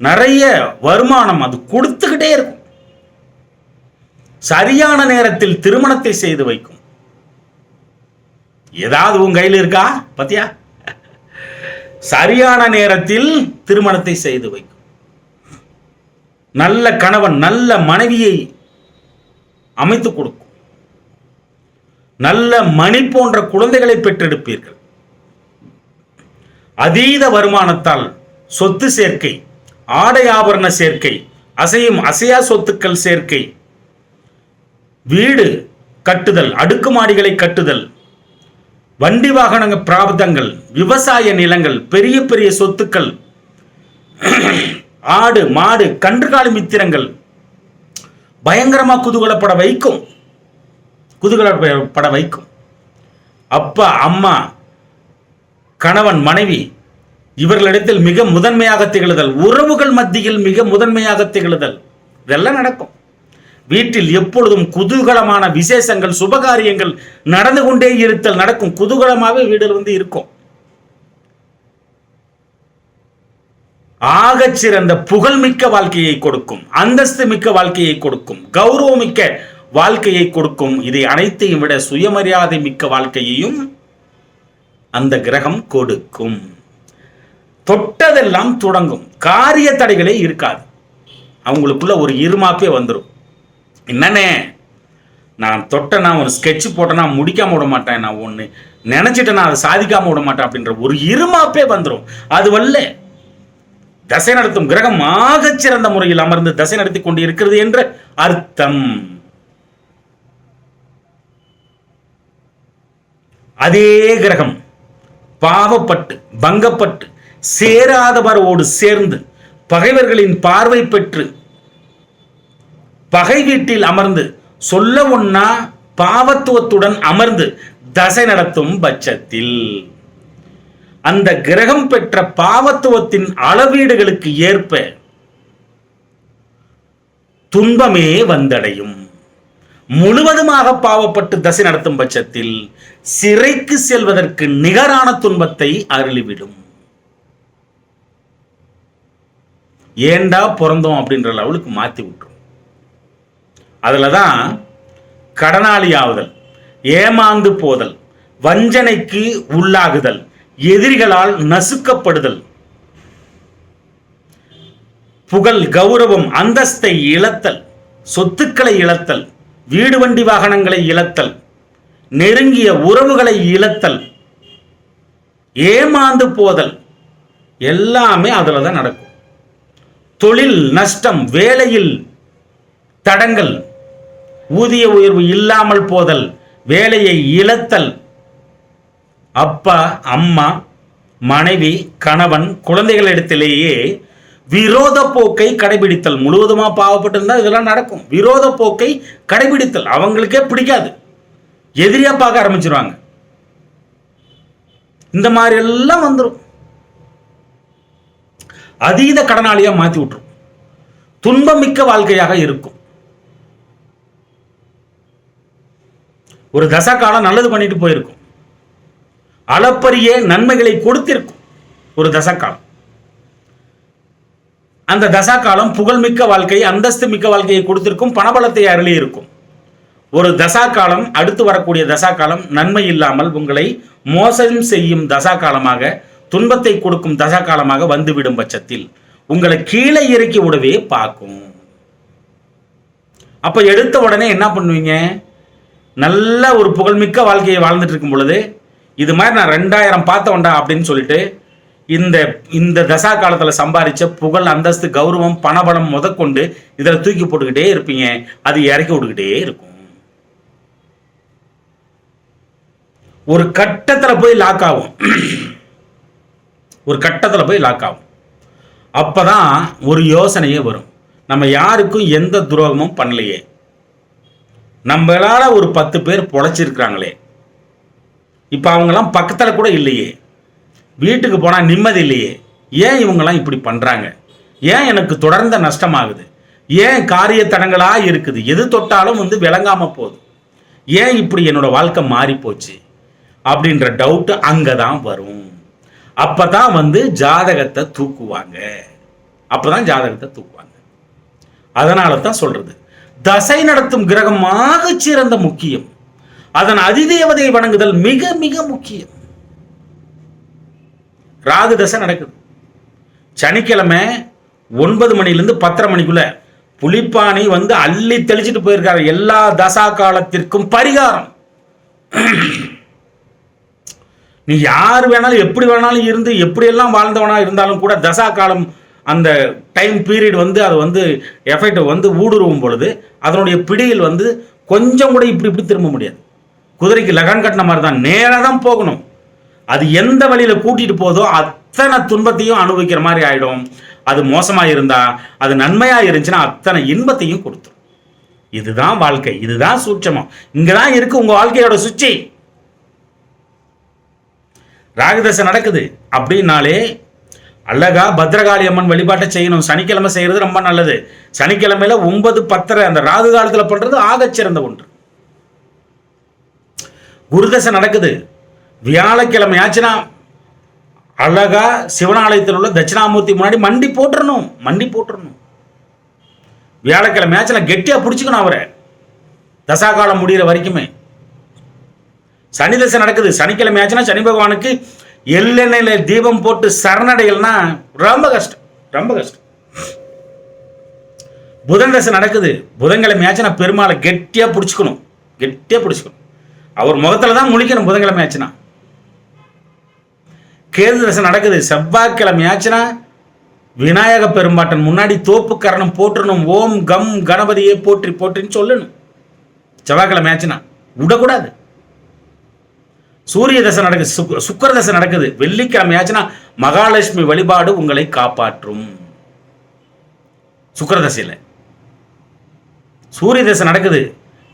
Speaker 1: நிறைய வருமானம் அது கொடுத்துக்கிட்டே இருக்கும். சரியான நேரத்தில் திருமணத்தை செய்து வைக்கும். ஏதாவது உன் கையில் இருக்கா பத்தியா? சரியான நேரத்தில் திருமணத்தை செய்து வைக்கும். நல்ல கணவன் நல்ல மனைவியை அமைத்து கொடுக்கும். நல்ல மணி போன்ற குழந்தைகளை பெற்றெடுப்பீர்கள். அதீத வருமானத்தால் சொத்து சேர்க்கை, ஆடை ஆபரண சேர்க்கை, அசையும் அசையா சொத்துக்கள் சேர்க்கை, வீடு கட்டுதல், அடுக்குமாடிகளை கட்டுதல், வண்டி வாகன பிராப்தங்கள், விவசாய நிலங்கள், பெரிய பெரிய சொத்துக்கள், ஆடு மாடு கன்றுகாலி மித்திரங்கள் பயங்கரமா குதூகலப்பட வைக்கும். அப்பா அம்மா கணவன் மனைவி இவர்களிடத்தில் மிக முதன்மையாக திகழுதல், உறவுகள் மத்தியில் மிக முதன்மையாக திகழுதல், இதெல்லாம் நடக்கும். வீட்டில் எப்பொழுதும் குதூகலமான விசேஷங்கள் சுபகாரியங்கள் நடந்து கொண்டே இருத்தல் நடக்கும். குதூகலமாகவே வீடுகள் வந்து இருக்கும். ஆகச்சிறந்த புகழ்மிக்க வாழ்க்கையை கொடுக்கும், அந்தஸ்து மிக்க வாழ்க்கையை கொடுக்கும், கௌரவமிக்க வாழ்க்கையை கொடுக்கும். இதை அனைத்தையும் விட சுயமரியாதை மிக்க வாழ்க்கையையும் அந்த கிரகம் கொடுக்கும். தொட்டதெல்லாம் தொடங்கும், காரிய தடைகளே இருக்காது. அவங்களுக்குள்ள ஒரு இருமாப்பே வந்துடும். என்னன்னே நான் தொட்டனா ஒரு ஸ்கெட்ச் போட்டேன்னா முடிக்காம விட மாட்டேன், நான் ஒன்று நினைச்சிட்டேன்னா அதை சாதிக்காம விட மாட்டேன் அப்படின்ற ஒரு இருமாப்பே வந்துடும். அது வல்ல தசை நடத்தும் கிரகம் ஆகச்சிறந்த முறையில் அமர்ந்து தசை நடத்தி கொண்டு இருக்கிறது என்ற அர்த்தம். அதே கிரகம் பாவப்பட்டு பங்கப்பட்டு சேராதவரோடு சேர்ந்து பகைவர்களின் பார்வை பெற்று பகை வீட்டில் அமர்ந்து சொல்ல ஒன்னா பாவத்துவத்துடன் அமர்ந்து தசை நடத்தும் பட்சத்தில் அந்த கிரகம் பெற்ற பாவத்துவத்தின் அளவீடுகளுக்கு ஏற்ப துன்பமே வந்தடையும். முழுவதுமாக பாவப்பட்டு தசை நடத்தும் பட்சத்தில் சிறைக்கு செல்வதற்கு நிகரான துன்பத்தை அருளிவிடும். ஏண்டா பிறந்தோம் அப்படின்ற லெவலுக்கு மாத்தி விட்டுரும். அதுலதான் கடனாளி ஆகுதல், ஏமாந்து போதல், வஞ்சனைக்கு உள்ளாகுதல், எதிரிகளால் நசுக்கப்படுதல், புகழ் கௌரவம் அந்தஸ்தை இழத்தல், சொத்துக்களை இழத்தல், வீடு வண்டி வாகனங்களை இழத்தல், நெருங்கிய உறவுகளை இழத்தல், ஏமாந்து போதல் எல்லாமே அதுல தான் நடக்கும். தொழில் நஷ்டம், வேலையில் தடங்கள், ஊதிய உயர்வு இல்லாமல் போதல், வேலையை இழத்தல், அப்பா அம்மா மனைவி கணவன் குழந்தைகளிடத்திலேயே விரோத போக்கை கடைபிடித்தல். முழுவதுமா பாவப்பட்டிருந்தா இதெல்லாம் நடக்கும். விரோத போக்கை கடைபிடித்தல், அவங்களுக்கே பிடிக்காது, எதிரியா பார்க்க ஆரம்பிச்சிருவாங்க. இந்த மாதிரி எல்லாம் வந்துடும். அதீத கடனாளியா மாத்தி விட்டுரும். துன்பமிக்க வாழ்க்கையாக இருக்கும். ஒரு தசா காலம் நல்லது பண்ணிட்டு போயிருக்கும், அளப்பரிய நன்மைகளை கொடுத்திருக்கும் ஒரு தசா காலம். அந்த தசா காலம் புகழ்மிக்க வாழ்க்கை, அந்தஸ்து மிக்க வாழ்க்கையை கொடுத்திருக்கும், பணபலத்தை அருளி இருக்கும். ஒரு தசா காலம், அடுத்து வரக்கூடிய தசா காலம் நன்மை இல்லாமல் உங்களை மோசம் செய்யும் தசா காலமாக, துன்பத்தை கொடுக்கும் தசா காலமாக வந்துவிடும் பட்சத்தில் உங்களை கீழே இறக்கி விடவே பார்க்கும். அப்ப எடுத்த உடனே என்ன பண்ணுவீங்க? நல்ல ஒரு புகழ்மிக்க வாழ்க்கையை வாழ்ந்துட்டு இருக்கும் பொழுது, இது மாதிரி நான் 2000 பார்த்தவன்டா அப்படின்னு சொல்லிட்டு இந்த தசா காலத்தில் சம்பாதிச்ச புகழ், அந்தஸ்து, கௌரவம், பணபலம் முதற்கொண்டு இதில் தூக்கி போட்டுக்கிட்டே இருப்பீங்க. அது இறக்கி விட்டுக்கிட்டே இருக்கும். ஒரு கட்டத்தில் போய் லாக் ஆகும். ஒரு கட்டத்தில் போய் லாக் ஆகும். அப்பதான் ஒரு யோசனையே வரும். நம்ம யாருக்கும் எந்த துரோகமும் பண்ணலையே, நம்மளால ஒரு 10 பேர் பொழைச்சிருக்கிறாங்களே, இப்போ அவங்கெல்லாம் பக்கத்தில் கூட இல்லையே, வீட்டுக்கு போனால் நிம்மதி இல்லையே, ஏன் இவங்கெல்லாம் இப்படி பண்ணுறாங்க, ஏன் எனக்கு தொடர்ந்த நஷ்டமாகுது, ஏன் காரிய தடங்களாக இருக்குது, எது தொட்டாலும் விளங்காமல் போகுது, ஏன் இப்படி என்னோட வாழ்க்கை மாறி போச்சு அப்படின்ற டவுட்டு அங்கே தான் வரும். அப்போ தான் ஜாதகத்தை தூக்குவாங்க. அப்போ தான் ஜாதகத்தை தூக்குவாங்க. அதனால தான் சொல்றது, தசை நடத்தும் கிரகமாக சிறந்த முக்கியம். அதன் அதிதேவதையை வணங்குதல் மிக மிக முக்கியம். ராகு தசை நடக்குது. சனிக்கிழமை 9 மணிலிருந்து 10:30 மணிக்குள்ள புலிப்பாணி அள்ளி தெளிச்சிட்டு போயிருக்காரு. எல்லா தசா காலத்திற்கும் பரிகாரம். நீ யார் வேணாலும் எப்படி வேணாலும் இருந்து எப்படியெல்லாம் வாழ்ந்தவனா இருந்தாலும் கூட தசா காலம் அந்த டைம் பீரியட் அது எஃபெக்ட் ஊடுருவும் பொழுது அதனுடைய பிடியில் கொஞ்சம் கூட இப்படி திரும்ப முடியாது. குதிரைக்கு லகான் கட்டின மாதிரி தான், நேராக தான் போகணும். அது எந்த வழியில் கூட்டிட்டு போதோ அத்தனை துன்பத்தையும் அனுபவிக்கிற மாதிரி ஆயிடும். அது மோசமாக இருந்தா, அது நன்மையாக இருந்துச்சுன்னா அத்தனை இன்பத்தையும் கொடுத்துரும். இதுதான் வாழ்க்கை, இதுதான் சூட்சமம். இங்கதான் இருக்கு உங்க வாழ்க்கையோட சுச்சி. ராகுதசை நடக்குது அப்படின்னாலே அழகா பத்ரகாளி அம்மன் வழிபாட்டை செய்யணும். சனிக்கிழமை செய்யறது ரொம்ப நல்லது. சனிக்கிழமையில 9, 10 அந்த ராகு காலத்துல பண்றது ஆகச்சிறந்த ஒன்று. குருதசை நடக்குது. வியாழக்கிழமை ஆச்சுன்னா அழகா சிவனாலயத்தில் உள்ள தட்சிணாமூர்த்தி முன்னாடி மண்டி போட்டுறணும். வியாழக்கிழமை ஆச்சுன்னா கெட்டியா பிடிச்சிக்கணும் அவரை, தசாகாலம் முடிகிற வரைக்குமே. சனி தசை நடக்குது. சனிக்கிழமை ஆச்சுன்னா சனி பகவானுக்கு எள்ளெண்ணெயில தீபம் போட்டு சரணடைகள்னா ரொம்ப கஷ்டம். புதன் தசை நடக்குது. புதன்கிழமை ஆச்சுன்னா பெருமாளை கெட்டியா பிடிச்சிக்கணும். அவர் முகத்துல தான் முழிக்கணும் புதன்கிழமை ஆச்சுன்னா. கேது தசை நடக்குது. செவ்வாய்க்கிழமை ஆச்சுன்னா விநாயக பெரும்பாட்டன் முன்னாடி தோப்பு கரணம் போட்டுறணும். ஓம் கம் கணபதியே போற்றின்னு சொல்லணும். செவ்வாய்க்கிழமை ஆச்சுன்னா விடக்கூடாது. சூரிய தசை நடக்குது. சுக்கர தசை நடக்குது. வெள்ளிக்கிழமை ஆச்சுன்னா மகாலட்சுமி வழிபாடு உங்களை காப்பாற்றும். சுக்கர தசையில சூரிய தசை நடக்குது.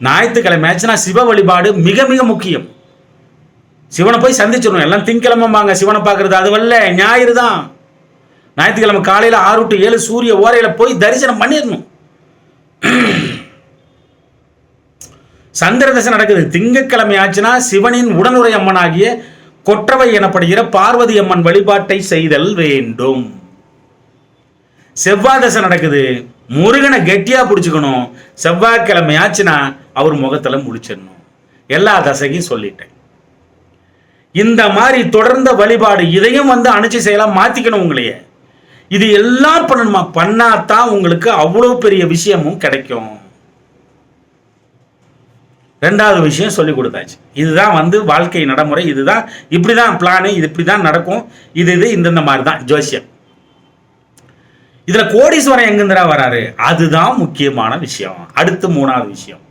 Speaker 1: ஞாயிற்றுக்கிழமை ஆச்சுன்னா சிவ வழிபாடு மிக மிக முக்கியம். சிவனை போய் சந்திச்சிடணும். எல்லாம் திங்கிழமை வாங்க சிவனை பார்க்கறது, அது வரல ஞாயிறு தான். ஞாயிற்றுக்கிழமை காலையில் 6 to 7 சூரிய ஓரையில போய் தரிசனம் பண்ணிடணும். சந்திர தசை நடக்குது. திங்கட்கிழமை ஆச்சுன்னா சிவனின் உடனுறை அம்மனாகிய கொற்றவை எனப்படுகிற பார்வதி அம்மன் வழிபாட்டை செய்தல் வேண்டும். செவ்வாய் தசை நடக்குது. முருகனை கெட்டியா பிடிச்சுக்கணும். செவ்வாய்க்கிழமை ஆச்சுன்னா அவர் முகத்துல முடிச்சிடணும். எல்லா தசையும் சொல்லிட்டேன். இந்த மாதிரி தொடர்ந்த வழிபாடு இதையும் அனுச்சி செய்யலாம், மாத்திக்கணும் உங்களையே. இது எல்லாம் பண்ணணுமா? பண்ணாதான் உங்களுக்கு அவ்வளவு பெரிய விஷயமும் கிடைக்கும். 2வது விஷயம் சொல்லி கொடுத்தாச்சு. இதுதான் வாழ்க்கை நடைமுறை. இதுதான் இப்படிதான் பிளானு, இது இப்படிதான் நடக்கும், இது இந்த மாதிரி தான் ஜோசியம். இதுல கோடீஸ்வரன் எங்கிருந்தா வராரு? அதுதான் முக்கியமான விஷயம். அடுத்து 3வது விஷயம்,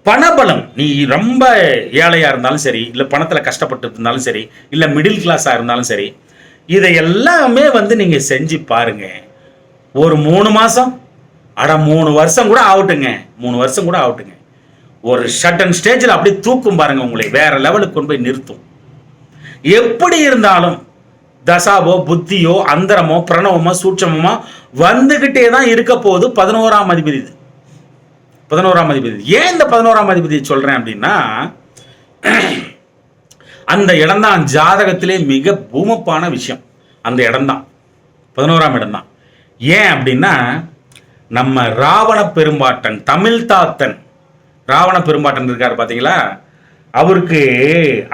Speaker 1: பணபலம், நீ ரொம்ப ஏழையா இருந்தாலும் சரி, இல்ல பணத்துல கஷ்டப்பட்டு இருந்தாலும் சரி, இல்ல மிடில் கிளாஸா இருந்தாலும் சரி, இதை எல்லாமே நீங்க செஞ்சு பாருங்க. ஒரு 3 மாசம், 3 வருஷம் கூட ஆகட்டுங்க, 3 வருஷம் கூட ஆகட்டுங்க, ஒரு சடன் ஸ்டேஜில் அப்படியே தூக்கும் பாருங்க, உங்களை வேற லெவலுக்கு கொண்டு போய் நிறுத்தும். எப்படி இருந்தாலும் தசாவோ புத்தியோ அந்தரமோ பிரணவமோ சூட்சமோ வந்துகிட்டே தான் இருக்க போகுது. 11ஆம் அதிபதி, 11ஆம் அதிபதி. ஏன் இந்த 11ஆம் அதிபதியை சொல்றேன் அப்படின்னா, அந்த இடம்தான் ஜாதகத்திலே மிக பூமப்பான விஷயம். அந்த இடம்தான் 11ஆம் இடம்தான். ஏன் அப்படின்னா, நம்ம ராவண பெரும்பாட்டன், தமிழ் தாத்தன் ராவண பெரும்பாட்டன் இருக்காரு பார்த்தீங்களா, அவருக்கு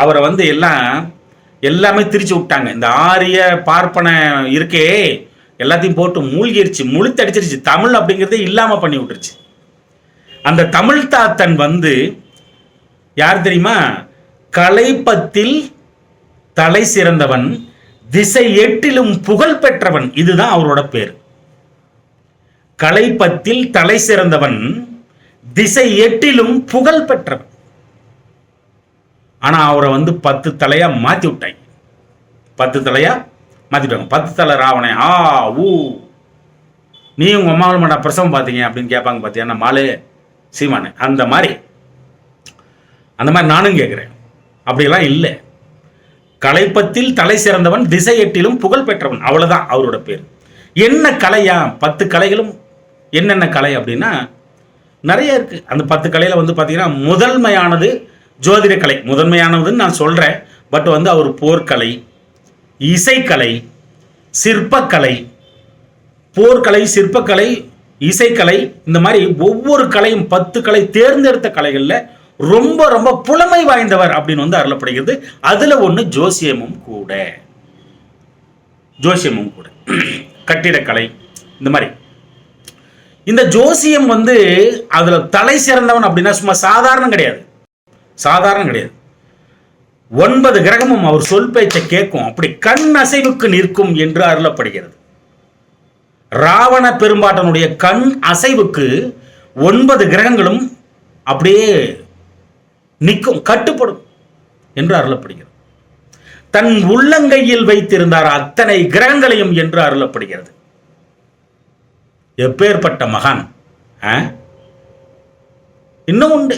Speaker 1: அவரை எல்லாமே திரிச்சு விட்டாங்க. இந்த ஆரிய பார்ப்பன இருக்கே எல்லாத்தையும் போட்டு மூழ்கிருச்சு, முழுத்தடிச்சிருச்சு. தமிழ் அப்படிங்கிறதே இல்லாம பண்ணி விட்டுருச்சு. அந்த தமிழ் தாத்தன் யார் தெரியுமா? கலைப்பத்தில் தலை சிறந்தவன், திசை 8லும் புகழ் பெற்றவன். இதுதான் அவரோட பேர். கலைப்பத்தில் தலை சிறந்தவன், திசை 8லும் புகழ் பெற்றவன். ஆனா அவரை 10 தலையா மாத்தி விட்டாங்க. 10 தலையா மாத்திட்டாங்க. 10 தலை ராவணன். நீ உங்க அம்மாவில் மாட்டா பிரசவம் பார்த்தீங்க அப்படின்னு கேட்பாங்க பார்த்தியா மாலு சீமானு. அந்த மாதிரி நானும் கேட்குறேன். அப்படியெல்லாம் இல்லை. கலைப்பத்தில் தலை சிறந்தவன், திசை 8லும் புகழ் பெற்றவன். அவ்வளவுதான் அவரோட பேர். என்ன கலையா? 10 கலைகளும் என்னென்ன கலை அப்படின்னா நிறைய இருக்கு. அந்த 10 கலையில பார்த்தீங்கன்னா முதன்மையானது ஜோதிட கலை. முதன்மையானதுன்னு நான் சொல்றேன். பட் அவர் போர்க்கலை, இசைக்கலை, சிற்பக்கலை, போர்க்கலை, சிற்பக்கலை, இசைக்கலை, இந்த மாதிரி ஒவ்வொரு கலையும் 10 கலை தேர்ந்தெடுத்த கலைகள்ல ரொம்ப ரொம்ப புலமை வாய்ந்தவர் அப்படின்னு அருளப்படுகிறது. அதுல ஒண்ணு ஜோசியமும் கூட. கட்டிடக்கலை, இந்த மாதிரி. இந்த ஜோசியம் அதுல தலை சிறந்தவன் அப்படின்னா சும்மா சாதாரணம் கிடையாது. 9 கிரகமும் அவர் சொல் பேச்சை கேட்கும், அப்படி கண் அசைவுக்கு நிற்கும் என்று அருளப்படுகிறது. ராவண பெரும்பாட்டனுடைய கண் அசைவுக்கு 9 கிரகங்களும் அப்படியே நிற்கும், கட்டுப்படும் என்று அருளப்படுகிறது. தன் உள்ளங்கையில் வைத்திருந்தார் அத்தனை கிரகங்களையும் என்று அருளப்படுகிறது. எப்பேற்பட்ட மகான்! இன்னும் உண்டு.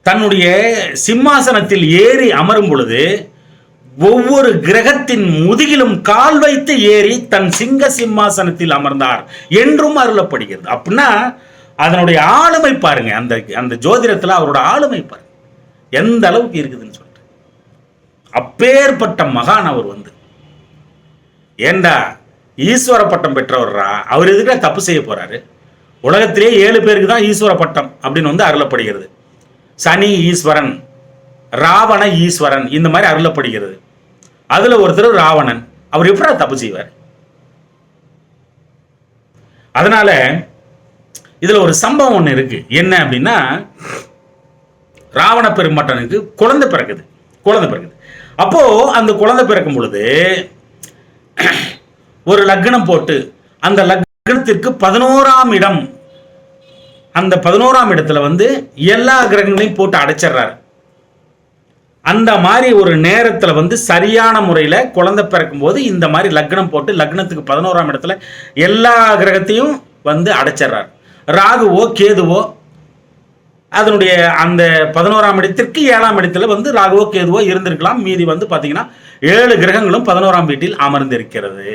Speaker 1: தன்னுடைய சிம்மாசனத்தில் ஏறி அமரும் பொழுது ஒவ்வொரு கிரகத்தின் முதுகிலும் கால் வைத்து ஏறி தன் சிங்க சிம்மாசனத்தில் அமர்ந்தார் என்றும் அருளப்படுகிறது. அப்படின்னா அதனுடைய ஆளுமை பாருங்க. அந்த ஜோதிடத்தில் அவரோட ஆளுமை பாருங்க எந்த அளவுக்கு இருக்குதுன்னு சொல்லிட்டு. அப்பேற்பட்ட மகான் அவர் ஏண்டா ஈஸ்வர பட்டம் பெற்றவர்ரா, அவர் எதுக்கு தப்பு செய்ய போறாரு? உலகத்திலே 7 பேருக்கு தான் ஈஸ்வர பட்டம் அப்படின்னு அருளப்படுகிறது. சனி ஈஸ்வரன், ராவண ஈஸ்வரன், இந்த மாதிரி அருளப்படுகிறது. அதுல ஒருத்தர் ராவணன். அவர் எப்படி தப்பு செய்வார்? அதனால இதுல ஒரு சம்பவம் ஒண்ணு இருக்கு. என்ன அப்படின்னா, ராவண பெருமாட்டனுக்கு குழந்தை பிறக்குது. அப்போ அந்த குழந்தை பிறக்கும் பொழுது ஒரு லக்னம் போட்டு அந்த லக்னத்திற்கு 11ஆம் இடம், அந்த 11ஆம் இடத்துல எல்லா கிரகங்களையும் போட்டு அடைச்சிடுறாரு. அந்த மாதிரி ஒரு நேரத்தில் சரியான முறையில் குழந்தை பிறக்கும் போது இந்த மாதிரி லக்னம் போட்டு லக்னத்துக்கு 11ஆம் இடத்துல எல்லா கிரகத்தையும் அடைச்சிடுறாரு. ராகுவோ கேதுவோ அதனுடைய அந்த 11ஆம் இடத்திற்கு 7ஆம் இடத்துல ராகுவோ கேதுவோ இருந்திருக்கலாம். மீதி பார்த்தீங்கன்னா 7 கிரகங்களும் 11ஆம் வீட்டில் அமர்ந்திருக்கிறது.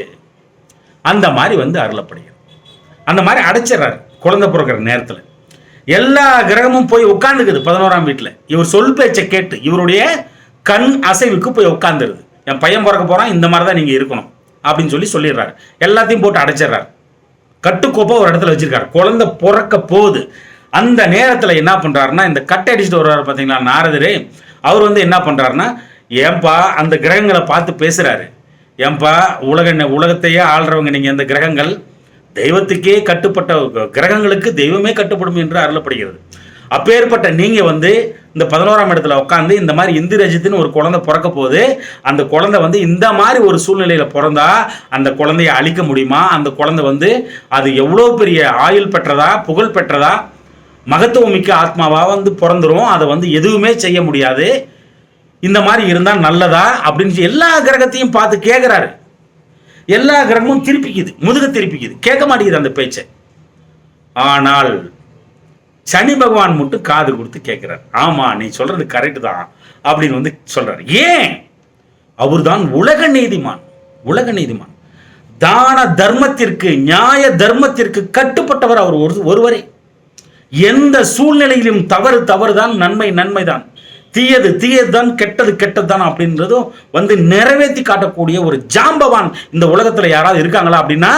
Speaker 1: அந்த மாதிரி அருளப்படுகிறது. அந்த மாதிரி அடைச்சிடுறாரு குழந்தை பிறக்கிற நேரத்தில். எல்லா கிரகமும் போய் உட்கார்ந்துக்குது 11ஆம் வீட்டில். இவர் சொல் பேச்சை கேட்டு இவருடைய கண் அசைவுக்கு போய் உட்கார்ந்துருது. என் பையன் பிறக்க போறான், இந்த மாதிரி தான் நீங்க இருக்கணும் அப்படின்னு சொல்லிடுறாரு. எல்லாத்தையும் போட்டு அடைச்சிடுறாரு. கட்டுக்கோப்பா ஒரு இடத்துல வச்சிருக்காரு. குழந்தை பிறக்க போகுது. அந்த நேரத்தில் என்ன பண்றாருன்னா, இந்த கட்டை அடிச்சுட்டு வருவார் பார்த்தீங்களா நாரதரே, அவர் என்ன பண்றாருன்னா, ஏன்பா அந்த கிரகங்களை பார்த்து பேசுறாரு. ஏன்பா உலகத்தையே ஆள்றவங்க நீங்க, இந்த கிரகங்கள் தெய்வத்துக்கே கட்டுப்பட்ட கிரகங்களுக்கு தெய்வமே கட்டுப்படும் என்று அருளப்படுகிறது. அப்பேற்பட்ட நீங்க இந்த 11ஆம் இடத்துல உட்காந்து இந்த மாதிரி இந்திரஜித்துன்னு ஒரு குழந்தை பிறக்க போது, அந்த குழந்தை இந்த மாதிரி ஒரு சூழ்நிலையில பிறந்தா அந்த குழந்தைய அழிக்க முடியுமா? அந்த குழந்தை அது எவ்வளோ பெரிய ஆயுள் பெற்றதா, புகழ் பெற்றதா, மகத்துவமிக்க ஆத்மாவா வந்து பிறந்துரும், அதை வந்து எதுவுமே செய்ய முடியாது, இந்த மாதிரி இருந்தால் நல்லதா அப்படின்னு எல்லா கிரகத்தையும் பார்த்து கேட்குறாரு. எல்லா கிரகமும் திருப்பிக்குது, முதுக திருப்பிக்குது, கேட்க மாட்டேங்குது அந்த பேச்சை. ஆனால் சனி பகவான் மட்டும் காது கொடுத்து கேட்கிறார். ஆமா, நீ சொல்றது கரெக்ட் தான் அப்படின்னு வந்து சொல்றாரு. ஏன்? அவர் தான் உலக நீதிமான். உலக நீதிமான், தான தர்மத்திற்கு, நியாய தர்மத்திற்கு கட்டுப்பட்டவர் அவர் ஒருவரே. எந்த சூழ்நிலையிலும் தவறு தவறுதான், நன்மை நன்மைதான், தீயது தீயதுதான், கெட்டது கெட்டதுதான் அப்படின்றதும் வந்து நிறைவேற்றி காட்டக்கூடிய ஒரு ஜாம்பவான் இந்த உலகத்துல யாராவது இருக்காங்களா அப்படின்னா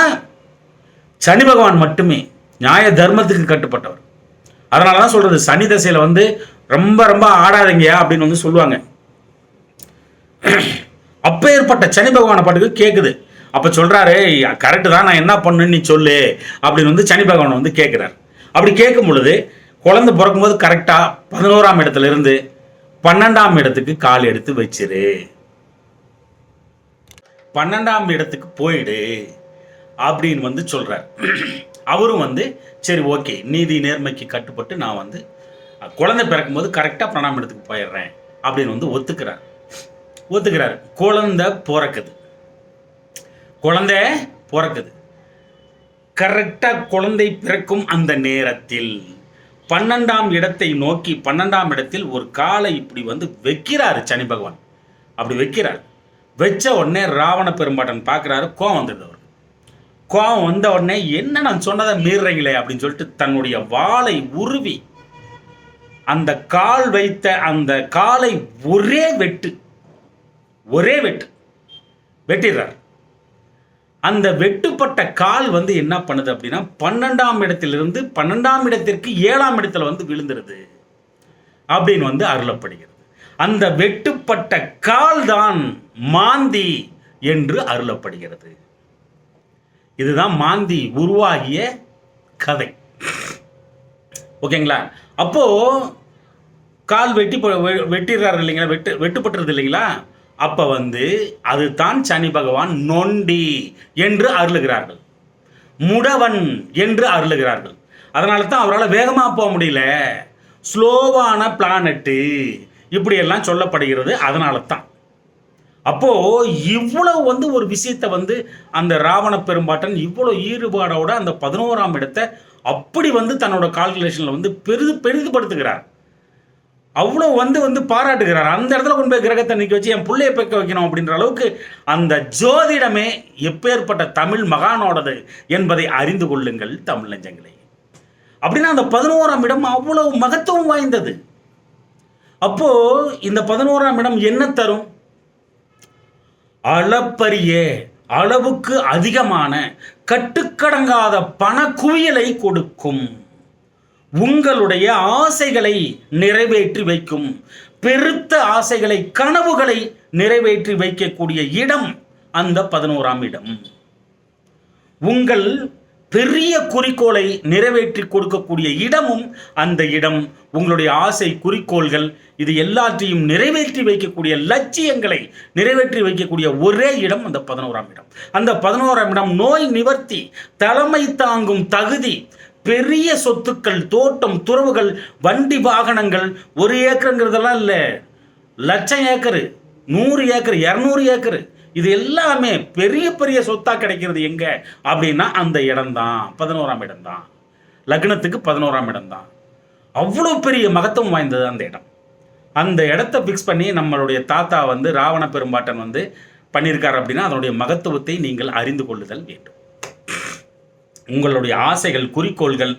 Speaker 1: சனி பகவான் மட்டுமே. நியாய தர்மத்துக்கு கட்டுப்பட்டவர். அதனாலதான் சொல்றது, சனி தசையில வந்து ரொம்ப ரொம்ப ஆடாதீங்கயா அப்படின்னு வந்து சொல்லுவாங்க. அப்பேற்பட்ட சனி பகவானை பாட்டுக்கு கேட்குது. அப்ப சொல்றாரு, கரெக்டு தான், நான் என்ன பண்ணுன்னு நீ சொல்லு அப்படின்னு வந்து சனி பகவான் வந்து கேட்கிறார். அப்படி கேட்கும் பொழுது குழந்தை பிறக்கும்போது கரெக்டா 11ஆம் இடத்துல இருந்து 12ஆம் இடத்துக்கு கால் எடுத்து வச்சிரு, 12ஆம் இடத்துக்கு போயிடு அப்படின்னு வந்து சொல்றார். அவரும் வந்து சரி ஓகே, நீதி நேர்மைக்கு கட்டுப்பட்டு நான் வந்து குழந்தை பிறக்கும்போது கரெக்டாக 12ஆம் இடத்துக்கு போயிடுறேன் அப்படின்னு வந்து ஒத்துக்கிறாரு. குழந்தை பிறக்குது. கரெக்டாக குழந்தை பிறக்கும் அந்த நேரத்தில் 12ஆம் இடத்தை நோக்கி 12ஆம் இடத்தில் ஒரு காலை இப்படி வந்து வைக்கிறாரு சனி பகவான். அப்படி வைக்கிறார். வச்ச உடனே ராவண பெரும்பாட்டன் பார்க்குறாரு. கோவம் வந்துடுது. கோவம் வந்த உடனே என்ன நான் சொன்னதை மீறுறீங்களே அப்படின்னு சொல்லிட்டு தன்னுடைய வாளை உருவி அந்த கால் வைத்த அந்த காலை ஒரே வெட்டு வெட்டிடுறார். அந்த வெட்டுப்பட்ட கால் வந்து என்ன பண்ணுது அப்படின்னா 12ஆம் இடத்திலிருந்து 12ஆம் இடத்திற்கு 7ஆம் இடத்துல வந்து விழுந்துருது அப்படின்னு வந்து அருளப்படுகிறது. அந்த வெட்டுப்பட்ட கால் தான் மாந்தி என்று அருளப்படுகிறது. இதுதான் மாந்தி உருவாகிய கதை. ஓகேங்களா? அப்போ கால் வெட்டிடுறாரு இல்லைங்களா, வெட்டுப்பட்டுறது இல்லைங்களா? அப்ப வந்து அது தான் சனி பகவான் நொண்டி என்று அருளுகிறார்கள், முடவன் என்று அருளுகிறார்கள். அதனால தான் அவரால் வேகமா போக முடியல, ஸ்லோவான பிளானட்டு இப்படி எல்லாம் சொல்லப்படுகிறது. அதனால தான் அப்போ இவ்வளவு வந்து ஒரு விஷயத்தை வந்து அந்த ராவண பெரும்பாட்டன் இவ்வளவு ஈடுபாடோட அந்த 11ஆம் இடத்தை அப்படி வந்து தன்னோட கால்குலேஷன்ல வந்து பெரிதுபடுத்துகிறார். அவ்வளவு வந்து பாராட்டுகிறார். அந்த இடத்துல கொண்டு போய் கிரகத்தை நிற்க வச்சு என் பிள்ளையை பெக்க வைக்கணும் அப்படின்ற அளவுக்கு அந்த ஜோதிடமே எப்பேற்பட்ட தமிழ் மகானோடது என்பதை அறிந்து கொள்ளுங்கள் தமிழ் நெஞ்சங்களே. அப்படின்னா அந்த 11ஆம் இடம் அவ்வளவு மகத்துவம் வாய்ந்தது. அப்போ இந்த 11ஆம் இடம் என்ன தரும்? அளப்பரிய, அளவுக்கு அதிகமான, கட்டுக்கடங்காத பண குவியலை கொடுக்கும். உங்களுடைய ஆசைகளை நிறைவேற்றி வைக்கும். பெருத்த ஆசைகளை, கனவுகளை நிறைவேற்றி வைக்கக்கூடிய இடம் அந்த 11ஆம் இடம். உங்கள் பெரிய குறிக்கோளை நிறைவேற்றி கொடுக்கக்கூடிய இடமும் அந்த இடம். உங்களுடைய ஆசை, குறிக்கோள்கள் இது எல்லாத்தையும் நிறைவேற்றி வைக்கக்கூடிய, லட்சியங்களை நிறைவேற்றி வைக்கக்கூடிய ஒரே இடம் அந்த 11ஆம் இடம். அந்த 11ஆம் இடம் நோய் நிவர்த்தி, தலைமை தாங்கும் தகுதி, பெரிய சொத்துக்கள், தோட்டம், துறவுகள், வண்டி வாகனங்கள், 1 ஏக்கருங்கிறதெல்லாம் இல்லை, லட்சம் ஏக்கரு, 100 ஏக்கர், 200 ஏக்கரு, இது எல்லாமே பெரிய பெரிய சொத்தா கிடைக்கிறது எங்க அப்படின்னா அந்த இடம் தான், 11ஆம் இடம் தான். லக்னத்துக்கு 11ஆம் இடம் தான். அவ்வளோ பெரிய மகத்துவம் வாய்ந்தது அந்த இடம். அந்த இடத்த ஃபிக்ஸ் பண்ணி நம்மளுடைய தாத்தா வந்து ராவண பெரும்பாட்டன் வந்து பண்ணியிருக்காரு அப்படின்னா அதனுடைய மகத்துவத்தை நீங்கள் அறிந்து கொள்ளுதல் வேண்டும். உங்களுடைய ஆசைகள், குறிக்கோள்கள்,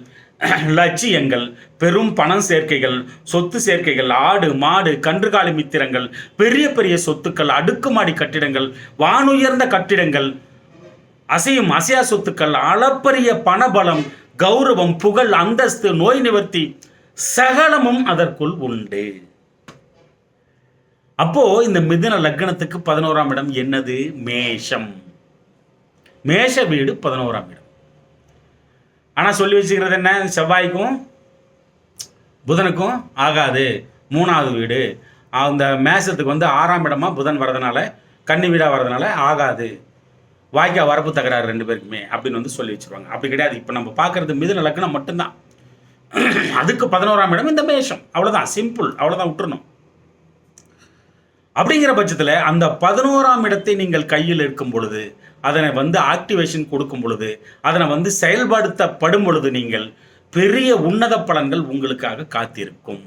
Speaker 1: லட்சியங்கள், பெரும் பணம் சேர்க்கைகள், சொத்து சேர்க்கைகள், ஆடு மாடு கன்றுகாலி மித்திரங்கள், பெரிய பெரிய சொத்துக்கள், அடுக்குமாடி கட்டிடங்கள், வானுயர்ந்த கட்டிடங்கள், அசையும் அசையா சொத்துக்கள், அளப்பரிய பணபலம், கௌரவம், புகழ், அந்தஸ்து, நோய் நிவர்த்தி சகலமும் அதற்குள் உண்டு. அப்போ இந்த மிதுன லக்னத்துக்கு 11ஆம் இடம் என்னது? மேஷம். மேஷ வீடு 11ஆம் இடம். ஆனால் சொல்லி வச்சுக்கிறது என்ன? செவ்வாய்க்கும் புதனுக்கும் ஆகாது, 3வது வீடு. அந்த மேஷத்துக்கு வந்து 6ஆம் இடமா புதன் வரதுனால, கன்னி வீடாக வரதுனால ஆகாது, வாய்க்கா வரப்பு தகராறு 2 பேருக்குமே அப்படின்னு வந்து சொல்லி வச்சுருவாங்க. அப்படி கிடையாது. இப்போ நம்ம பார்க்குறது மிதுன லக்னம் மட்டும்தான். அதுக்கு 11ஆம் இடம் இந்த மேஷம். அவ்வளோதான், சிம்பிள், அவ்வளோதான், விட்டுறணும். அப்படிங்கிற பட்சத்தில் அந்த 11ஆம் இடத்தை நீங்கள் கையில் இருக்கும் பொழுது, அதனை வந்து ஆக்டிவேஷன் கொடுக்கும் பொழுது, அதனை செயல்படுத்தப்படும் பொழுது நீங்கள் பெரிய உன்னத பலன்கள் உங்களுக்காக காத்திருக்கும்.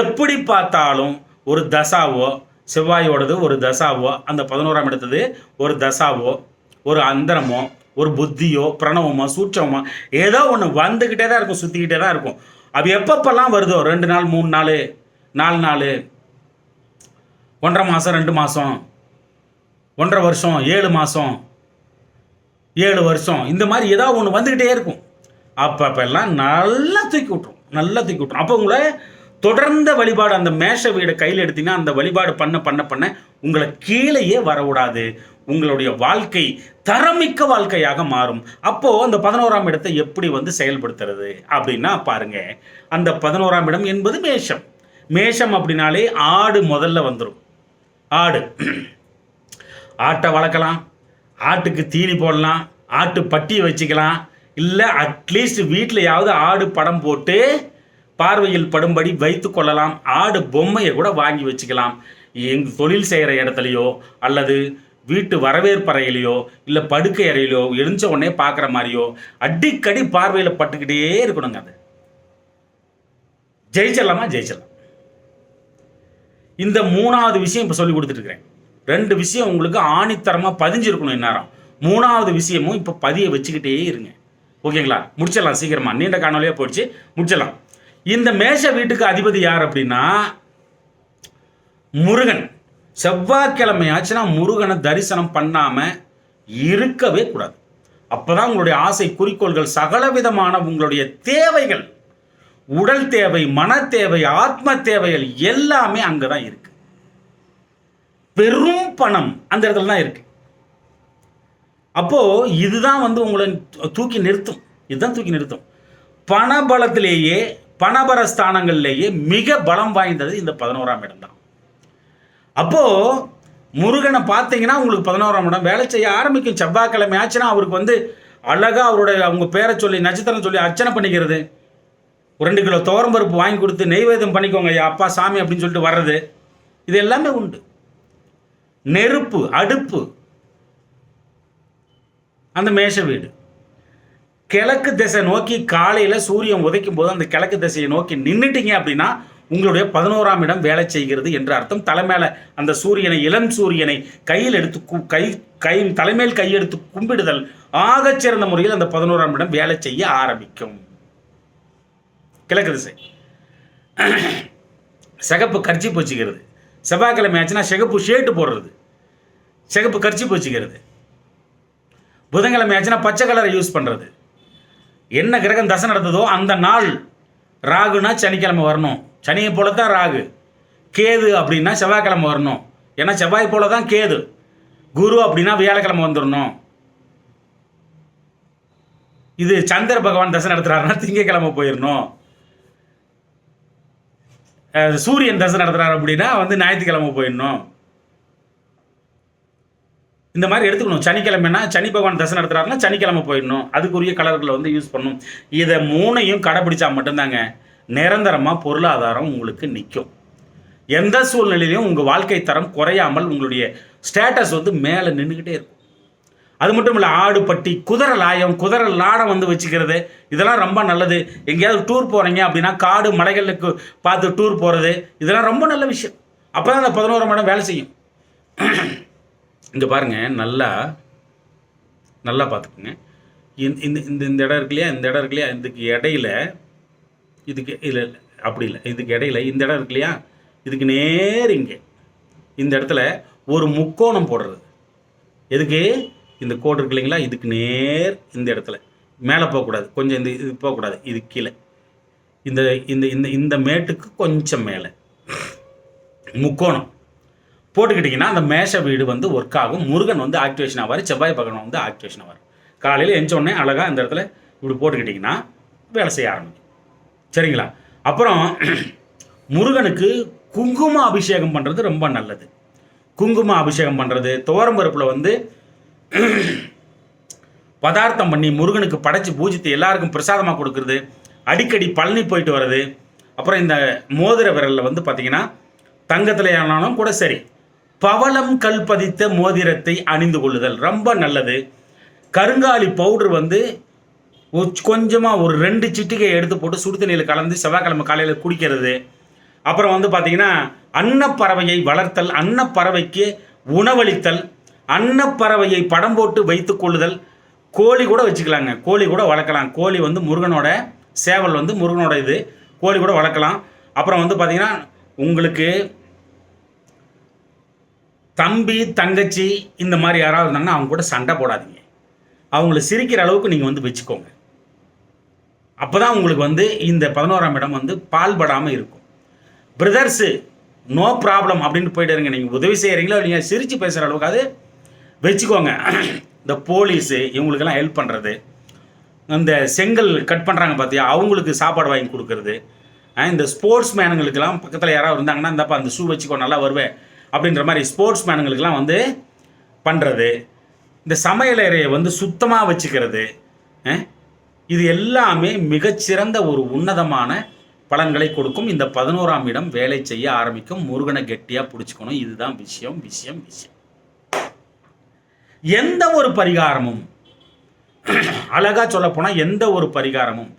Speaker 1: எப்படி பார்த்தாலும் ஒரு தசாவோ, செவ்வாயோடது ஒரு தசாவோ, அந்த 11ஆம் இடத்தது ஒரு தசாவோ, ஒரு அந்தரமோ, ஒரு புத்தியோ, பிரணவமோ, சூட்சமோ, ஏதோ ஒன்று வந்துக்கிட்டே தான் இருக்கும், சுற்றிக்கிட்டே தான் இருக்கும். அது எப்பப்பெல்லாம் வருதோ, 2 நாள், 3 நாள், 4 நாள், 1.5 மாதம், 2 மாதம், 1.5 வருஷம், 7 மாதம், 7 வருஷம், இந்த மாதிரி ஏதாவது ஒன்று வந்துக்கிட்டே இருக்கும். அப்பெல்லாம் நல்லா தூக்கி விட்டுரும். அப்போ உங்களை தொடர்ந்த வழிபாடு, அந்த மேஷ வீடை கையில் எடுத்தீங்கன்னா அந்த வழிபாடு பண்ண உங்களை கீழேயே வரவிடாது. உங்களுடைய வாழ்க்கை தரமிக்க வாழ்க்கையாக மாறும். அப்போது அந்த 11ஆம் இடத்தை எப்படி செயல்படுத்துறது அப்படின்னா பாருங்க, அந்த 11ஆம் இடம் என்பது மேஷம். மேஷம் அப்படின்னாலே ஆடு முதல்ல வந்துடும். ஆட்டை வளர்க்கலாம், ஆட்டுக்கு தீனி போடலாம், ஆட்டு பட்டியை வச்சுக்கலாம், இல்லை அட்லீஸ்ட் வீட்டிலையாவது ஆடு படம் போட்டு பார்வையில் படும்படி வைத்து கொள்ளலாம். ஆடு பொம்மையை கூட வாங்கி வச்சுக்கலாம். எங்கள் தொழில் செய்கிற இடத்துலையோ அல்லது வீட்டு வரவேற்பறையிலையோ இல்லை படுக்கை அறையிலையோ எழுந்த உடனே பார்க்குற மாதிரியோ அடிக்கடி பார்வையில் பட்டுக்கிட்டே இருக்கணுங்க. அது ஜெயிச்சிடலாம். இந்த 3வது விஷயம் இப்போ சொல்லி கொடுத்துட்டுருக்கிறேன். 2 விஷயம் உங்களுக்கு ஆணித்தரமாக பதிஞ்சிருக்கணும் இந்நேரம். 3வது விஷயமும் இப்போ பதிய வச்சுக்கிட்டே இருங்க. ஓகேங்களா? முடிச்சிடலாம் சீக்கிரமாக, நீண்ட காணொலியாக போயிடுச்சு, முடிச்சிடலாம். இந்த மேஷ வீட்டுக்கு அதிபதி யார் அப்படின்னா முருகன். செவ்வாய்க்கிழமை ஆச்சுன்னா முருகனை தரிசனம் பண்ணாமல் இருக்கவே கூடாது. அப்போ தான் உங்களுடைய ஆசை, குறிக்கோள்கள், சகலவிதமான உங்களுடைய தேவைகள், உடல் தேவை, மன தேவை, ஆத்ம தேவைகள் எல்லாமே அங்கே தான் இருக்கு. பெரும் பணம் அந்த இடத்துல தான் இருக்கு. அப்போ இதுதான் உங்களை தூக்கி நிறுத்தும். இதுதான் தூக்கி நிறுத்தும். பணபலத்திலேயே, பணபர ஸ்தானங்கள்லேயே மிக பலம் வாய்ந்தது இந்த 11ஆம் இடம் தான். அப்போ முருகனை பார்த்தீங்கன்னா உங்களுக்கு 11ஆம் இடம் வேலை செய்ய ஆரம்பிக்கும். செவ்வாய்க்கிழமை ஆச்சுன்னா அவருக்கு அழகா அவங்க பேரை சொல்லி, நட்சத்திரம் சொல்லி அர்ச்சனை பண்ணிக்கிறது, 2 கிலோ துவரம்பருப்பு வாங்கி கொடுத்து நெய்வேதம் பண்ணிக்கோங்க ஐயா அப்பா சாமி அப்படின்னு சொல்லிட்டு வர்றது, இது எல்லாமே உண்டு. நெருப்பு, அடுப்பு, அந்த மேஷ வீடு கிழக்கு திசை நோக்கி காலையில் சூரியன் உதைக்கும் போது அந்த கிழக்கு திசையை நோக்கி நின்றுட்டீங்க அப்படின்னா உங்களுடைய 11ஆம் இடம் வேலை செய்கிறது என்று அர்த்தம். தலைமையில அந்த சூரியனை, இளம் சூரியனை கையில் எடுத்து தலைமையில் கையெடுத்து கும்பிடுதல் ஆகச்சிறந்த முறையில் அந்த 11ஆம் இடம் வேலை செய்ய ஆரம்பிக்கும். கிழக்கு திசை. சிகப்பு கர்ச்சி வச்சுக்கிறது. செவ்வாய்க்கிழமை ஆச்சுன்னா சிகப்பு ஷேட்டு போடுறது, சிகப்பு கர்ச்சி வச்சுக்கிறது. புதன்கிழமை ஆச்சுன்னா பச்சை கலரை யூஸ் பண்ணுறது. என்ன கிரகம் தசை நடந்ததோ அந்த நாள், ராகுனா சனிக்கிழமை வரணும், சனியை போல தான் ராகு. கேது அப்படின்னா செவ்வாய்க்கிழமை வரணும், ஏன்னா செவ்வாய் போல தான் கேது. குரு அப்படின்னா வியாழக்கிழமை வந்துடணும். இது சந்திர பகவான் தசை நடத்துறாருன்னா திங்கக்கிழமை போயிடணும். சூரியன் தசை நடத்துறாரு அப்படின்னா ஞாயிற்றுக்கிழமை போயிடணும். இந்த மாதிரி எடுத்துக்கணும். சனிக்கிழமைனா சனி பகவான் தசை நடத்துறாருன்னா சனிக்கிழமை போயிடணும். அதுக்குரிய கலர்களை யூஸ் பண்ணணும். இதை 3ஐயும் கடைபிடிச்சா மட்டும்தாங்க நிரந்தரமாக பொருளாதாரம் உங்களுக்கு நிற்கும். எந்த சூழ்நிலையிலையும் உங்கள் வாழ்க்கை தரம் குறையாமல் உங்களுடைய ஸ்டேட்டஸ் மேலே நின்றுக்கிட்டே இருக்கும். அது மட்டும் இல்லை, ஆடு பட்டி, குதிரை லாயம், குதிரை லாடம் வச்சுக்கிறது, இதெல்லாம் ரொம்ப நல்லது. எங்கேயாவது டூர் போகிறீங்க அப்படின்னா காடு மலைகளுக்கு பார்த்து டூர் போகிறது, இதெல்லாம் ரொம்ப நல்ல விஷயம். அப்போ தான் அந்த 11ஆம் இடம் வேலை செய்யும். இங்கே பாருங்கள், நல்லா பார்த்துக்குங்க. இந்த இடம் இருக்கு இல்லையா, இதுக்கு இடையில, இதுக்கு இல்லை அப்படி இல்லை, இதுக்கு இடையில இந்த இடம் இருக்கு இல்லையா, இதுக்கு நேர் இங்கே இந்த இடத்துல ஒரு முக்கோணம் போடுறது. எதுக்கு? இந்த கோடு இருக்கு இல்லைங்களா, இதுக்கு நேர் இந்த இடத்துல மேலே போகக்கூடாது, கொஞ்சம் இது போகக்கூடாது, இது கீழே, இந்த இந்த இந்த இந்த மேட்டுக்கு கொஞ்சம் மேலே முக்கோணம் போட்டுக்கிட்டிங்கன்னா அந்த மேஷ வீடு ஒர்க் ஆகும். முருகன் ஆக்டிவேஷன் ஆவார், செவ்வாய் பகவான் ஆக்டிவேஷன் ஆவார். காலையில் எஞ்சோடனே அழகாக இந்த இடத்துல இப்படி போட்டுக்கிட்டிங்கன்னா வேலை செய்ய ஆரம்பிக்கும். சரிங்களா? அப்புறம் முருகனுக்கு குங்கும அபிஷேகம் பண்ணுறது ரொம்ப நல்லது. குங்கும அபிஷேகம் பண்ணுறது, துவரம்பருப்பில் பதார்த்தம் பண்ணி முருகனுக்கு படைச்சி பூஜித்து எல்லாருக்கும் பிரசாதமாக கொடுக்குறது, அடிக்கடி பழனி போயிட்டு வர்றது, அப்புறம் இந்த மோதிர விரலில் வந்து பார்த்தீங்கன்னா தங்கத்தில் ஆனாலும் கூட சரி பவளம் கல் பதித்த மோதிரத்தை அணிந்து கொள்ளுதல் ரொம்ப நல்லது. கருங்காலி பவுடர் வந்து கொஞ்சமாக ஒரு 2 சிட்டிகை எடுத்து போட்டு சுடு தண்ணியில் கலந்து செவ்வாய்க்கிழமை காலையில் குடிக்கிறது. அப்புறம் வந்து பார்த்தீங்கன்னா அன்னப்பறவையை வளர்த்தல், அன்னப்பறவைக்கு உணவளித்தல், அன்னப்பறவையை படம் போட்டு வைத்து கொள்ளுதல். கோழி கூட வச்சுக்கலாங்க, கோழி கூட வளர்க்கலாம். கோழி வந்து முருகனோட சேவல் வந்து முருகனோட இது, கோழி கூட வளர்க்கலாம். அப்புறம் வந்து பார்த்தீங்கன்னா உங்களுக்கு தம்பி தங்கச்சி இந்த மாதிரி யாராவது இருந்தாங்கன்னா அவங்க கூட சண்டை போடாதீங்க. அவங்கள சிரிக்கிற அளவுக்கு நீங்கள் வந்து வச்சுக்கோங்க. அப்போ தான் உங்களுக்கு வந்து இந்த 11ஆம் இடம் வந்து பால்படாமல் இருக்கும். பிரதர்ஸு நோ ப்ராப்ளம் அப்படின்னு போயிட்டு நீங்கள் உதவி செய்கிறீங்களோ நீங்கள் சிரித்து பேசுகிற அளவுக்கு அது வச்சுக்கோங்க. இந்த போலீஸு இவங்களுக்கெல்லாம் ஹெல்ப் பண்ணுறது, இந்த செங்கல் கட் பண்ணுறாங்க பார்த்தியா அவங்களுக்கு சாப்பாடு வாங்கி கொடுக்குறது, இந்த ஸ்போர்ட்ஸ் மேனுங்களுக்கெல்லாம் பக்கத்தில் யாராவது இருந்தாங்கன்னா இந்தப்பா அந்த ஷூ வச்சுக்கோ நல்லா வருவேன் அப்படின்ற மாதிரி ஸ்போர்ட்ஸ் மேனுங்களுக்கெல்லாம் வந்து பண்ணுறது, இந்த சமையலறையை வந்து சுத்தமாக வச்சுக்கிறது, இது எல்லாமே மிகச்சிறந்த ஒரு உன்னதமான பலன்களை கொடுக்கும். இந்த 11ஆம் இடம் வேலை செய்ய ஆரம்பிக்கும். முருகனை கெட்டியாக பிடிச்சிக்கணும். இதுதான் விஷயம் விஷயம் விஷயம். எந்த ஒரு பரிகாரமும் அழகாக சொல்ல போனால் எந்த ஒரு பரிகாரமும்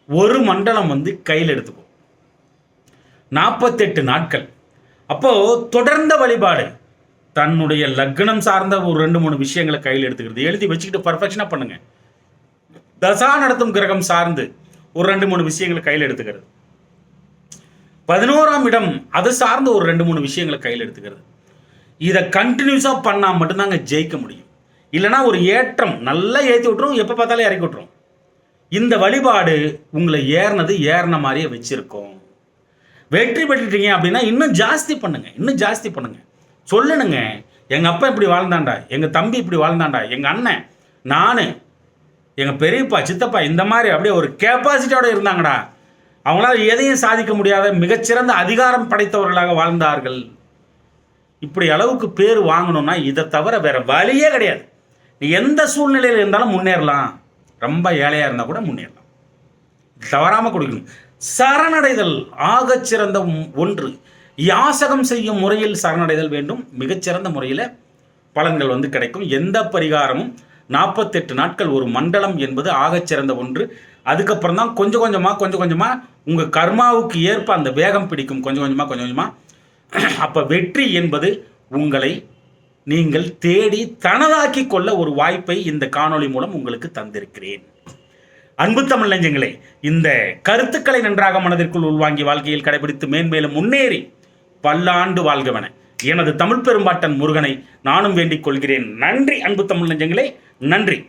Speaker 1: ஒரு மண்டலம் வந்து கையில் எடுத்துக்கும் 48 நாட்கள். அப்போது தொடர்ந்த வழிபாடு, தன்னுடைய லக்னம் சார்ந்த ஒரு 2-3 விஷயங்களை கையில் எடுத்துக்கிறது, எழுதி வச்சுக்கிட்டு பர்ஃபெக்ஷனாக பண்ணுங்கள். தசா நடத்தும் கிரகம் சார்ந்து ஒரு 2-3 விஷயங்களை கையில் எடுத்துக்கிறது, 11ஆம் இடம் அது சார்ந்து ஒரு 2-3 விஷயங்களை கையில் எடுத்துக்கிறது. இதை கண்டினியூஸாக பண்ணால் மட்டும்தாங்க ஜெயிக்க முடியும். இல்லைனா ஒரு ஏற்றம் நல்லா ஏற்றி விட்டுரும், எப்போ பார்த்தாலும் இறக்கி விட்டுரும். இந்த வழிபாடு உங்களை ஏறின மாதிரியே வச்சிருக்கோம். வெற்றி பெற்றுட்டீங்க அப்படின்னா இன்னும் ஜாஸ்தி பண்ணுங்க, இன்னும் ஜாஸ்தி பண்ணுங்க. சொல்லணுங்க, எங்கள் அப்பா இப்படி வாழ்ந்தாண்டா, எங்கள் தம்பி இப்படி வாழ்ந்தாண்டா, எங்கள் அண்ணன், நான், எங்கள் பெரியப்பா, சித்தப்பா இந்த மாதிரி அப்படியே ஒரு கெப்பாசிட்டியோடு இருந்தாங்கடா, அவங்களால எதையும் சாதிக்க முடியாத மிகச்சிறந்த அதிகாரம் படைத்தவர்களாக வாழ்ந்தார்கள். இப்படி அளவுக்கு பேர் வாங்கணும்னா இதை தவிர வேற வழியே கிடையாது. நீ எந்த சூழ்நிலையில் இருந்தாலும் முன்னேறலாம். ரொம்ப ஏழையாக இருந்தால் கூட முன்னேறலாம். தவறாமல் கொடுக்கணும். சரணடைதல் ஆகச்சிறந்த ஒன்று. யாசகம் செய்யும் முறையில் சரணடைதல் வேண்டும். மிகச்சிறந்த முறையில் பலன்கள் வந்து கிடைக்கும். எந்த பரிகாரமும் 48 நாட்கள் ஒரு மண்டலம் என்பது ஆகச்சிறந்த ஒன்று. அதுக்கப்புறம் தான் கொஞ்சம் கொஞ்சமாக உங்கள் கர்மாவுக்கு ஏற்ப அந்த வேகம் பிடிக்கும். கொஞ்சம் கொஞ்சமாக அப்போ வெற்றி என்பது உங்களை நீங்கள் தேடி தனதாக்கி கொள்ள ஒரு வாய்ப்பை இந்த காணொளி மூலம் உங்களுக்கு தந்திருக்கிறேன். அன்பு தமிழ் நெஞ்சங்களே, இந்த கருத்துக்களை நன்றாக மனதிற்குள் உள்வாங்கி வாழ்க்கையில் கடைபிடித்து மேன்மேலும் முன்னேறி பல்லாண்டு வாழ்கவன எனது தமிழ் பெரும்பாட்டன் முருகனை நானும் வேண்டிக் கொள்கிறேன். நன்றி அன்பு தமிழ் நெஞ்சங்களே, நன்றி.